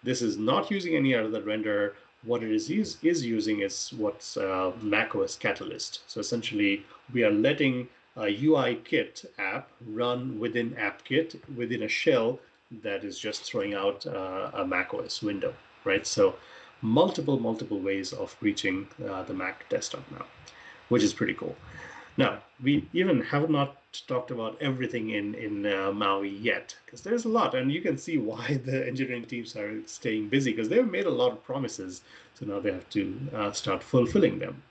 This is not using any other renderer. What it is using is what's macOS Catalyst. So essentially, we are letting a UIKit app run within AppKit within a shell that is just throwing out a macOS window, right? So multiple ways of reaching the Mac desktop now, which is pretty cool. Now, we even have not talked about everything in Maui yet, because there's a lot, and you can see why the engineering teams are staying busy, because they've made a lot of promises, so now they have to start fulfilling them.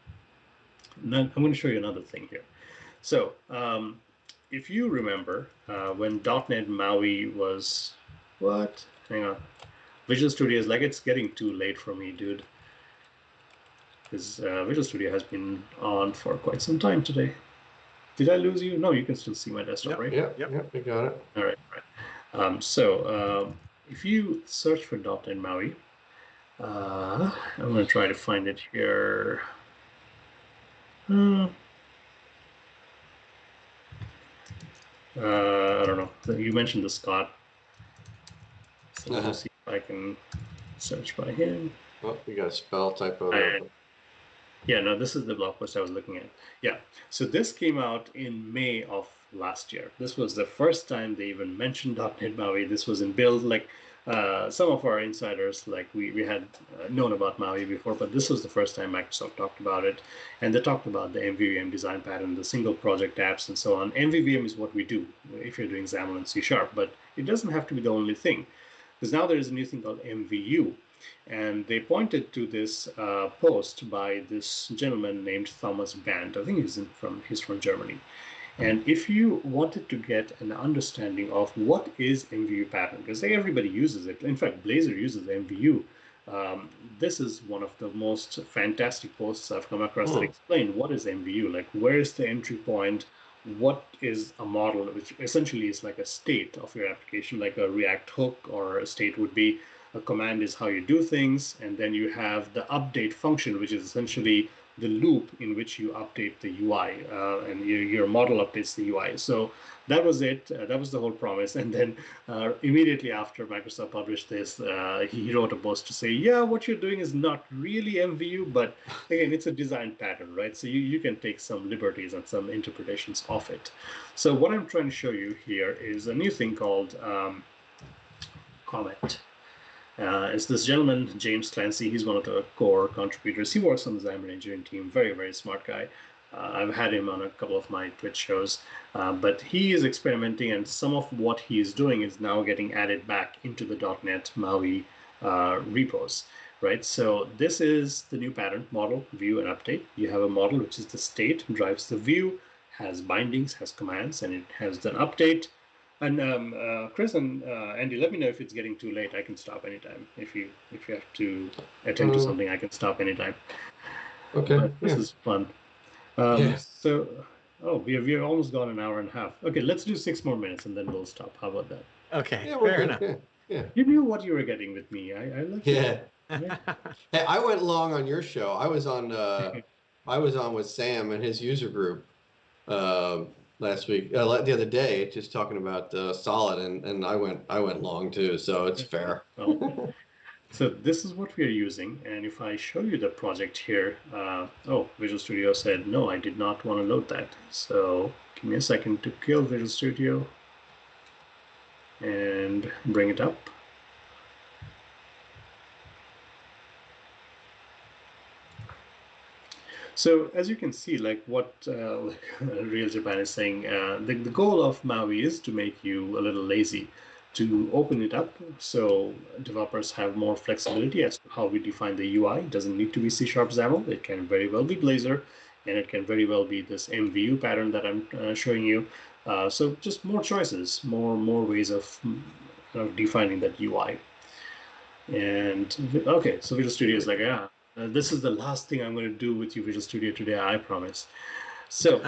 Now, I'm going to show you another thing here. So, if you remember, when .NET MAUI was, what? Hang on. Visual Studio is like, it's getting too late for me, dude. Because Visual Studio has been on for quite some time today. Did I lose you? No, you can still see my desktop, right? Yep, we got it. All right. So if you search for .NET MAUI, I'm going to try to find it here. I don't know. You mentioned the Scott. So let me see if I can search by him. Oh, we got a spell typo there. Yeah, no, this is the blog post I was looking at. Yeah, so this came out in May of last year. This was the first time they even mentioned .NET MAUI. This was in build. Like some of our insiders, like we had known about MAUI before, but this was the first time Microsoft talked about it. And they talked about the MVVM design pattern, the single project apps, and so on. MVVM is what we do if you're doing XAML and C#, but it doesn't have to be the only thing. Because now there is a new thing called MVU. And they pointed to this post by this gentleman named Thomas Band. I think he's from Germany. And if you wanted to get an understanding of what is MVU pattern, because everybody uses it. In fact, Blazor uses MVU. Um, this is one of the most fantastic posts I've come across that explain what is MVU, like where is the entry point, what is a model, which essentially is like a state of your application, like a React hook, or a state would be a command is how you do things, and then you have the update function, which is essentially the loop in which you update the UI, and your model updates the UI. So that was it. That was the whole promise. And then immediately after Microsoft published this, he wrote a post to say, yeah, what you're doing is not really MVU, but again, it's a design pattern, right? So you can take some liberties and some interpretations of it. So what I'm trying to show you here is a new thing called comment. It's this gentleman, James Clancy. He's one of the core contributors. He works on the Xamarin engineering team. Very, very smart guy. I've had him on a couple of my Twitch shows, but he is experimenting, and some of what he is doing is now getting added back into the .NET MAUI repos, right? So this is the new pattern: model, view, and update. You have a model, which is the state, drives the view, has bindings, has commands, and it has an update. And Chris and Andy, let me know if it's getting too late. I can stop anytime. If you have to attend to something, I can stop anytime. Okay. But this is fun. So, we've almost gone an hour and a half. Okay, let's do 6 more minutes and then we'll stop. How about that? Okay, Yeah, fair enough. Yeah. You knew what you were getting with me. I like it. Yeah. Hey, I went long on your show. I was on with Sam and his user group last week, the other day, just talking about Solid, and I went long too, so it's fair. Well, so this is what we are using, and if I show you the project here, Visual Studio said no, I did not want to load that. So give me a second to kill Visual Studio and bring it up. So as you can see, like what Real Japan is saying, the goal of MAUI is to make you a little lazy, to open it up so developers have more flexibility as to how we define the UI. It doesn't need to be C# XAML. It can very well be Blazor, and it can very well be this MVU pattern that I'm showing you. So just more choices, more ways of defining that UI. And okay, so Visual Studio is like, yeah, this is the last thing I'm going to do with you, Visual Studio, today, I promise. So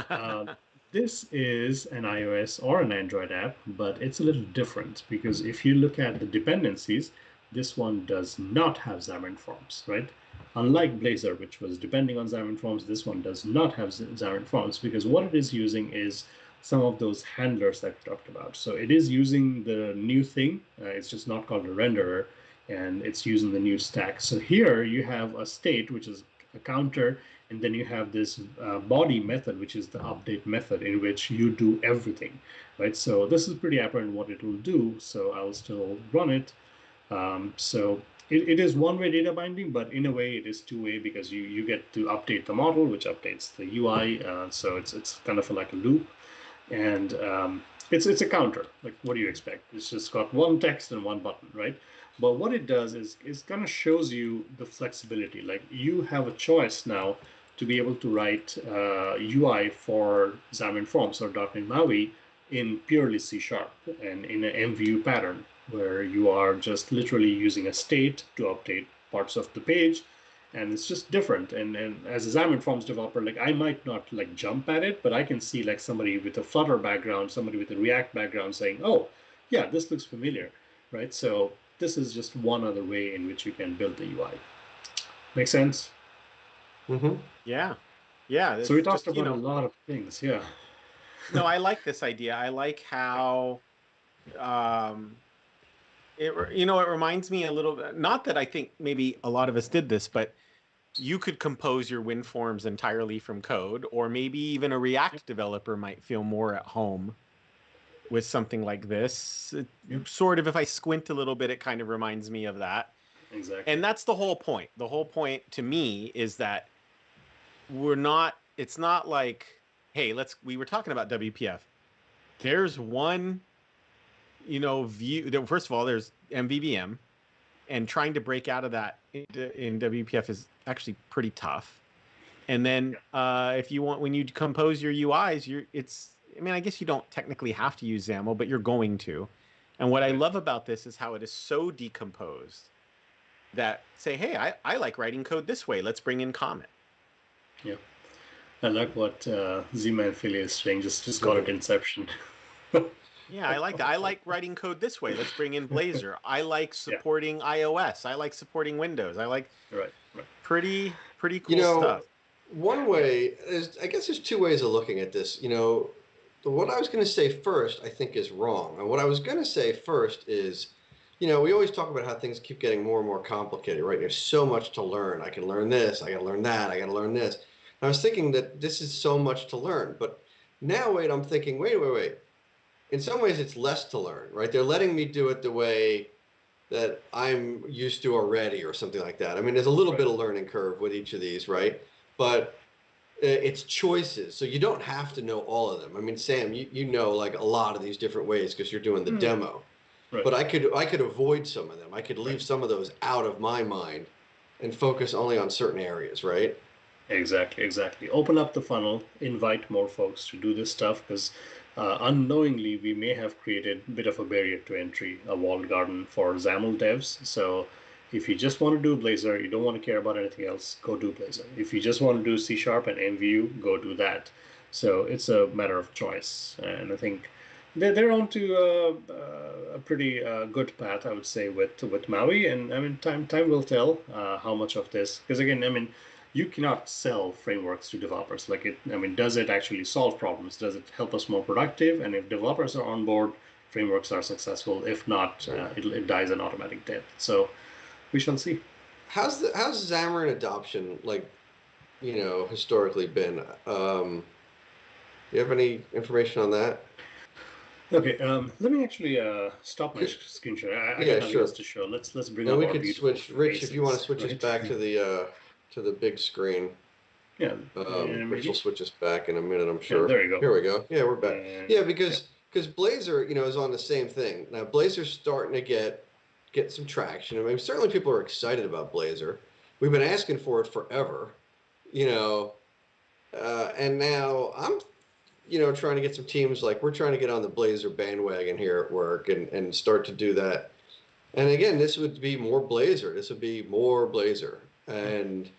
this is an iOS or an Android app, but it's a little different because if you look at the dependencies, this one does not have Xamarin.Forms, right? Unlike Blazor, which was depending on Xamarin.Forms, this one does not have Xamarin.Forms because what it is using is some of those handlers that we talked about. So it is using the new thing. It's just not called a renderer, and it's using the new stack. So here you have a state, which is a counter, and then you have this body method, which is the update method, in which you do everything, right? So this is pretty apparent what it will do. So I'll still run it. So it is one-way data binding, but in a way it is two-way because you get to update the model, which updates the UI. So it's kind of like a loop, and it's a counter. Like, what do you expect? It's just got one text and one button, right? But what it does is kind of shows you the flexibility. Like, you have a choice now to be able to write UI for Xamarin.Forms or .NET MAUI in purely C# and in an MVU pattern, where you are just literally using a state to update parts of the page, and it's just different. And as a Xamarin.Forms developer, like, I might not like jump at it, but I can see like somebody with a Flutter background, somebody with a React background saying, oh yeah, this looks familiar, right? So this is just one other way in which you can build the UI. Make sense? Mm-hmm. Yeah. So we talked about a lot of things. Yeah. No, I like this idea. I like how it reminds me a little bit, not that I think maybe a lot of us did this, but you could compose your WinForms entirely from code, or maybe even a React developer might feel more at home with something like this. Sort of, if I squint a little bit, it kind of reminds me of that. Exactly. And that's the whole point. The whole point to me is that it's not like, hey, we were talking about WPF. There's one, view. First of all, there's MVVM, and trying to break out of that in WPF is actually pretty tough. And then if you want, when you compose your UIs, I mean, I guess you don't technically have to use XAML, but you're going to. And what I love about this is how it is so decomposed that say, hey, I like writing code this way. Let's bring in comment. Yeah. I like what Z-Man Philly is saying. Just call it Inception. Yeah, I like that. I like writing code this way. Let's bring in Blazor. I like Yeah. supporting iOS. I like supporting Windows. I like Right. pretty cool stuff. One way is, I guess there's two ways of looking at this. What I was going to say first, I think, is wrong. And what I was going to say first is, we always talk about how things keep getting more and more complicated, right? There's so much to learn. I can learn this. I got to learn that. I got to learn this. And I was thinking that this is so much to learn. But now, I'm thinking, wait. In some ways, it's less to learn, right? They're letting me do it the way that I'm used to already or something like that. I mean, there's a little bit of learning curve with each of these, right? But it's choices. So you don't have to know all of them. I mean, Sam, you know like a lot of these different ways because you're doing the demo. Right. But I could avoid some of them. I could leave some of those out of my mind and focus only on certain areas, right? Exactly. Open up the funnel, invite more folks to do this stuff because unknowingly we may have created a bit of a barrier to entry, a walled garden for XAML devs. So if you just want to do Blazor, you don't want to care about anything else, go do Blazor. If you just want to do C# and MVU, go do that. So it's a matter of choice. And I think they're on to a pretty good path, I would say, with Maui. And I mean, time will tell how much of this, because again, I mean, you cannot sell frameworks to developers. Does it actually solve problems? Does it help us more productive? And if developers are on board, frameworks are successful. If not, it dies an automatic death. So we shall see. How's Xamarin adoption historically been? You have any information on that? Okay, let me actually stop my screen share. I got nothing else to show. Let's bring up we our could beautiful switch, Rich, faces, if you want to switch us back to the big screen. Yeah. Rich will switch us back in a minute, I'm sure. Yeah, there you go. Here we go. Yeah, we're back. Because Blazor, is on the same thing. Now Blazor's starting to get some traction. I mean, certainly people are excited about Blazor. We've been asking for it forever, and now I'm trying to get some teams, like we're trying to get on the Blazor bandwagon here at work and start to do that. And again, this would be more Blazor. This would be more Blazor. And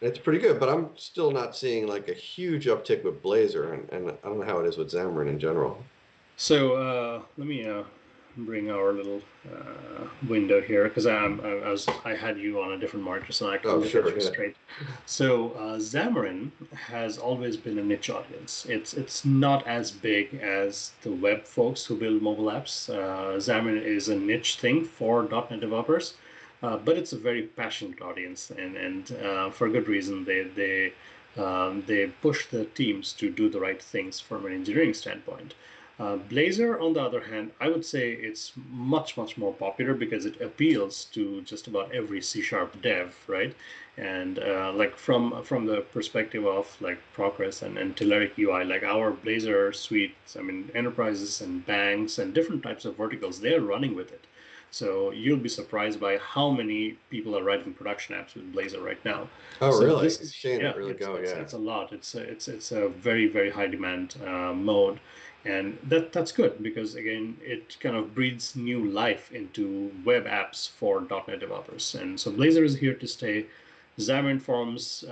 it's pretty good, but I'm still not seeing like a huge uptick with Blazor, and I don't know how it is with Xamarin in general. So let me bring our little window here because I had you on a different monitor, so I can look at you straight. So Xamarin has always been a niche audience. It's not as big as the web folks who build mobile apps. Xamarin is a niche thing for .NET developers, but it's a very passionate audience, and for good reason. They push the teams to do the right things from an engineering standpoint. Blazor, on the other hand, I would say it's much more popular because it appeals to just about every C# dev, right? And like from the perspective of like Progress and Telerik UI, like our Blazor suites, I mean, enterprises and banks and different types of verticals, they're running with it. So you'll be surprised by how many people are writing production apps with Blazor right now. Oh, so really? This is, it's a lot. It's a very high demand mode. And that's good because, again, it kind of breathes new life into web apps for .NET developers. And so Blazor is here to stay. Xamarin.Forms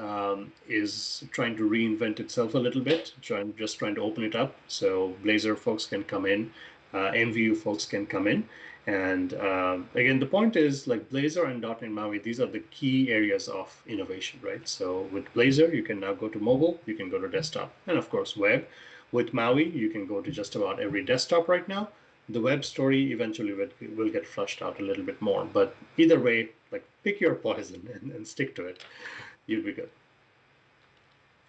is trying to reinvent itself a little bit, just trying to open it up so Blazor folks can come in, MVU folks can come in. And again, the point is like Blazor and .NET MAUI, these are the key areas of innovation, right? So with Blazor, you can now go to mobile, you can go to desktop, and of course web. With MAUI, you can go to just about every desktop right now. The web story eventually will get flushed out a little bit more. But either way, like pick your poison and stick to it. You'll be good.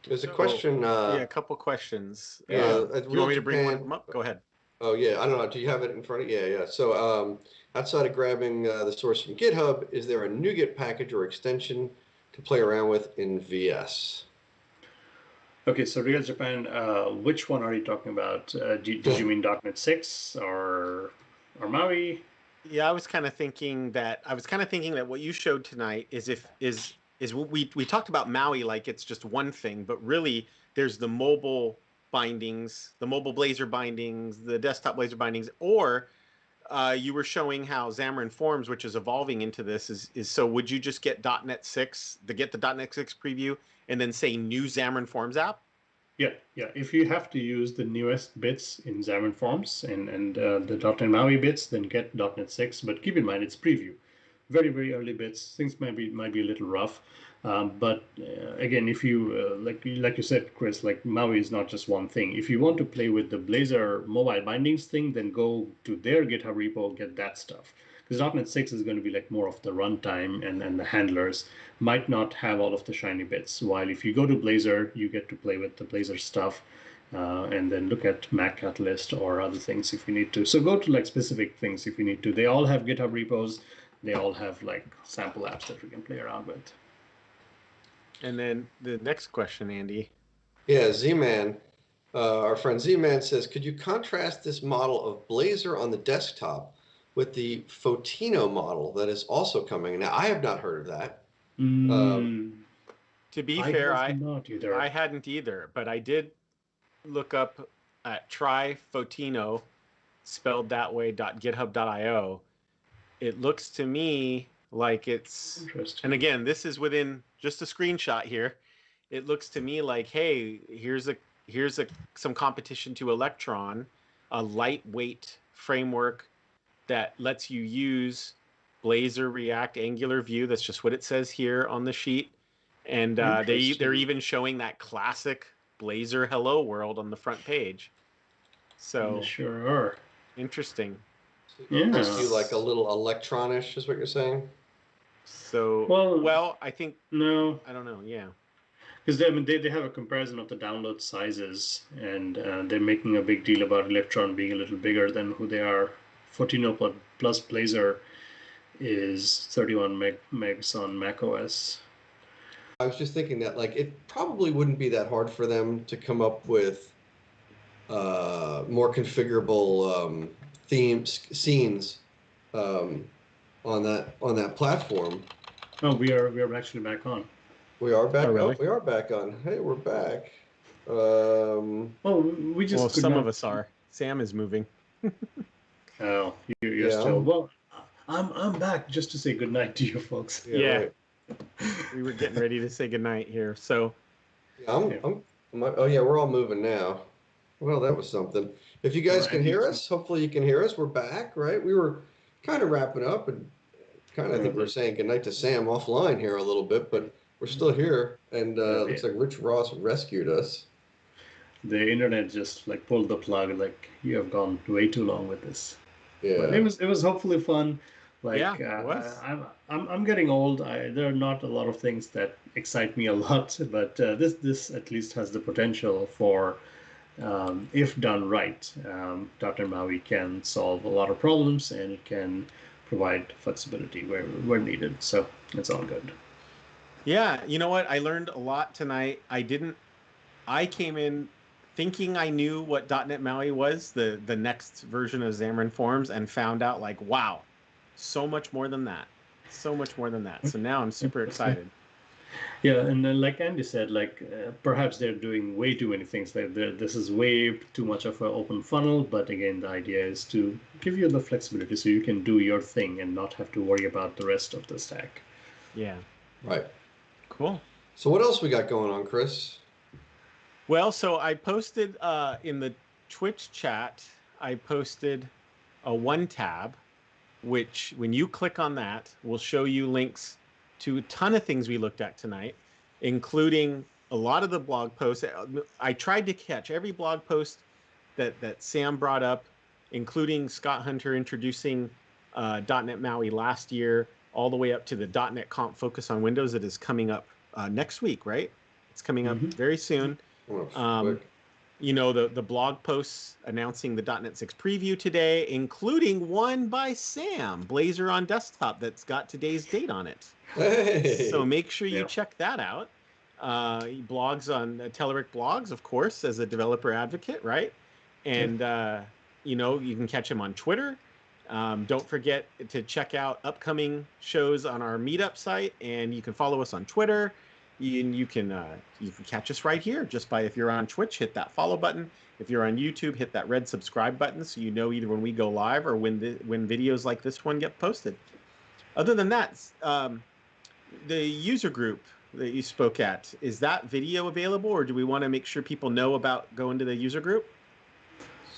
There's a question. A couple questions. Do you want me to bring one up? Go ahead. Oh, yeah. I don't know. Do you have it in front of you? Yeah. So outside of grabbing the source from GitHub, is there a NuGet package or extension to play around with in VS? Okay, so Real Japan, which one are you talking about? Did you mean .NET 6 or MAUI? Yeah, I was kind of thinking that what you showed tonight is what we talked about MAUI like it's just one thing, but really there's the mobile bindings, the mobile Blazor bindings, the desktop Blazor bindings, or you were showing how Xamarin.Forms, which is evolving into this, is so would you just get .NET 6, get the .NET 6 preview, and then say new Xamarin.Forms app? Yeah. If you have to use the newest bits in Xamarin.Forms and the .NET MAUI bits, then get .NET 6. But keep in mind, it's preview. Very, very early bits. Things might be a little rough. But again, if you, like you said, Chris, like MAUI is not just one thing. If you want to play with the Blazor mobile bindings thing, then go to their GitHub repo, get that stuff. Because .NET 6 is going to be like more of the runtime and the handlers might not have all of the shiny bits. While if you go to Blazor, you get to play with the Blazor stuff and then look at Mac Catalyst or other things if you need to. So go to like specific things if you need to. They all have GitHub repos. They all have like sample apps that we can play around with. And then the next question, Andy. Yeah, Z-Man, our friend Z-Man says, could you contrast this model of Blazor on the desktop with the Photino model that is also coming? Now, I have not heard of that. To be fair, I not hadn't either, but I did look up at try Photino, spelled that way, .github.io. It looks to me like it's, and again, this is within just a screenshot here. It looks to me like, hey, here's some competition to Electron, a lightweight framework that lets you use Blazor, React, Angular, Vue. That's just what it says here on the sheet. And they're even showing that classic Blazor hello world on the front page. So sure are. Interesting. Yeah. Just do like a little electronish is what you're saying? So well, I think no. I don't know, yeah. Because they have a comparison of the download sizes, and they're making a big deal about Electron being a little bigger than who they are. Photino plus Blazor is 31 megs on macOS. I was just thinking that like it probably wouldn't be that hard for them to come up with more configurable scenes on that platform. Oh, we are actually back on. We are back. Oh, really? Oh, we are back on. Hey, we're back. We just. Well, some of us are. Sam is moving. Oh, you're still. Well, I'm back just to say goodnight to you folks. Yeah. Right. We were getting ready to say goodnight here. So. Yeah, oh yeah, we're all moving now. Well, that was something. If you guys can hear us, hopefully you can hear us. We're back, right? We were kind of wrapping up and kind of, I think we're saying goodnight to Sam offline here a little bit, but we're still here. And looks like Rich Ross rescued us. The internet just like pulled the plug. Like you have gone way too long with this. Yeah. But it was hopefully fun. Like it was. I'm getting old. There are not a lot of things that excite me a lot, but this at least has the potential for, if done right, .NET MAUI can solve a lot of problems and it can provide flexibility where needed. So it's all good. Yeah, you know what? I learned a lot tonight. I came in thinking I knew what .NET MAUI was, the next version of Xamarin.Forms, and found out like, wow, so much more than that. So much more than that. So now I'm super excited. Yeah, and then like Andy said, like perhaps they're doing way too many things. Like this is way too much of an open funnel. But again, the idea is to give you the flexibility so you can do your thing and not have to worry about the rest of the stack. Yeah. Right. Cool. So what else we got going on, Chris? Well, so I posted in the Twitch chat, I posted a one tab, which when you click on that, will show you links to a ton of things we looked at tonight, including a lot of the blog posts. I tried to catch every blog post that Sam brought up, including Scott Hunter introducing .NET MAUI last year, all the way up to the .NET Conf Focus on Windows that is coming up next week, right? It's coming up very soon. You know, the blog posts announcing the .NET 6 preview today, including one by Sam, Blazor on desktop, that's got today's date on it. Hey. So make sure you check that out. Blogs on Telerik blogs, of course, as a developer advocate, right? And, you know, you can catch him on Twitter. Don't forget to check out upcoming shows on our Meetup site, and you can follow us on Twitter. You can catch us right here just by, if you're on Twitch, hit that follow button. If you're on YouTube, hit that red subscribe button so you know either when we go live or when videos like this one get posted. Other than that, the user group that you spoke at, is that video available, or do we want to make sure people know about going to the user group?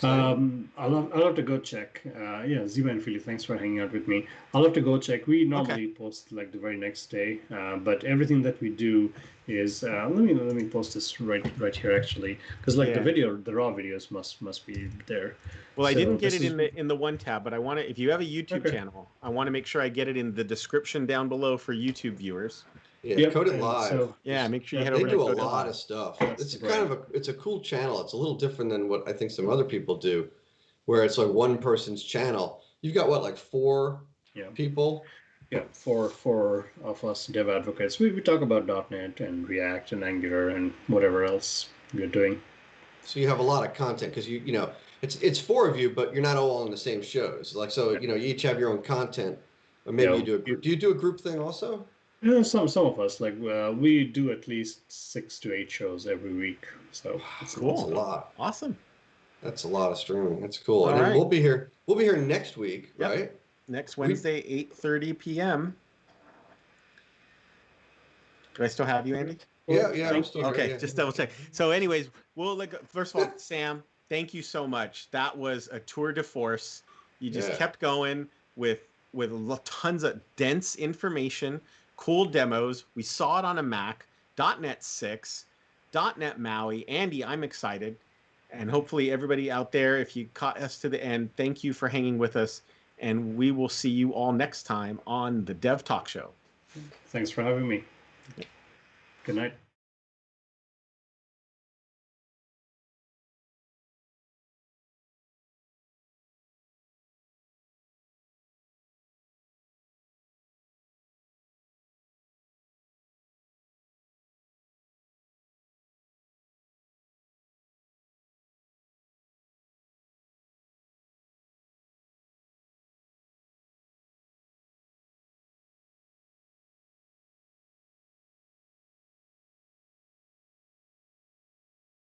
I'll have to go check. Yeah, Ziva and Philly, thanks for hanging out with me. I'll have to go check. We normally post like the very next day, but everything that we do is let me post this right here actually, because like the raw videos must be there. Well, I didn't get it in the one tab, but I want to. If you have a YouTube channel, I want to make sure I get it in the description down below for YouTube viewers. Yeah, Code It Live. So, yeah, make sure you head over to They do Code a It lot Live. of stuff. It's kind of it's a cool channel. It's a little different than what I think some other people do, where it's like one person's channel. You've got what, like 4 people? Yeah, four of us dev advocates. We talk about .NET and React and Angular and whatever else we're doing. So you have a lot of content because you know it's 4 of you, but you're not all on the same shows. Like you know, you each have your own content, or maybe you do a group. Do you do a group thing also? Yeah, some of us, like we do at least 6 to 8 shows every week. So cool. That's a lot. Awesome. That's a lot of streaming. That's cool. All and right. we'll be here next week, right? Next Wednesday, 8:30 p.m. Do I still have you, Andy? Yeah, I'm still here. Okay, yeah. just double check. So anyways, we'll first of all, Sam, thank you so much. That was a tour de force. You just kept going with tons of dense information, cool demos. We saw it on a Mac, .NET 6, .NET MAUI. Andy, I'm excited. And hopefully everybody out there, if you caught us to the end, thank you for hanging with us. And we will see you all next time on the Dev Talk Show. Thanks for having me. Good night.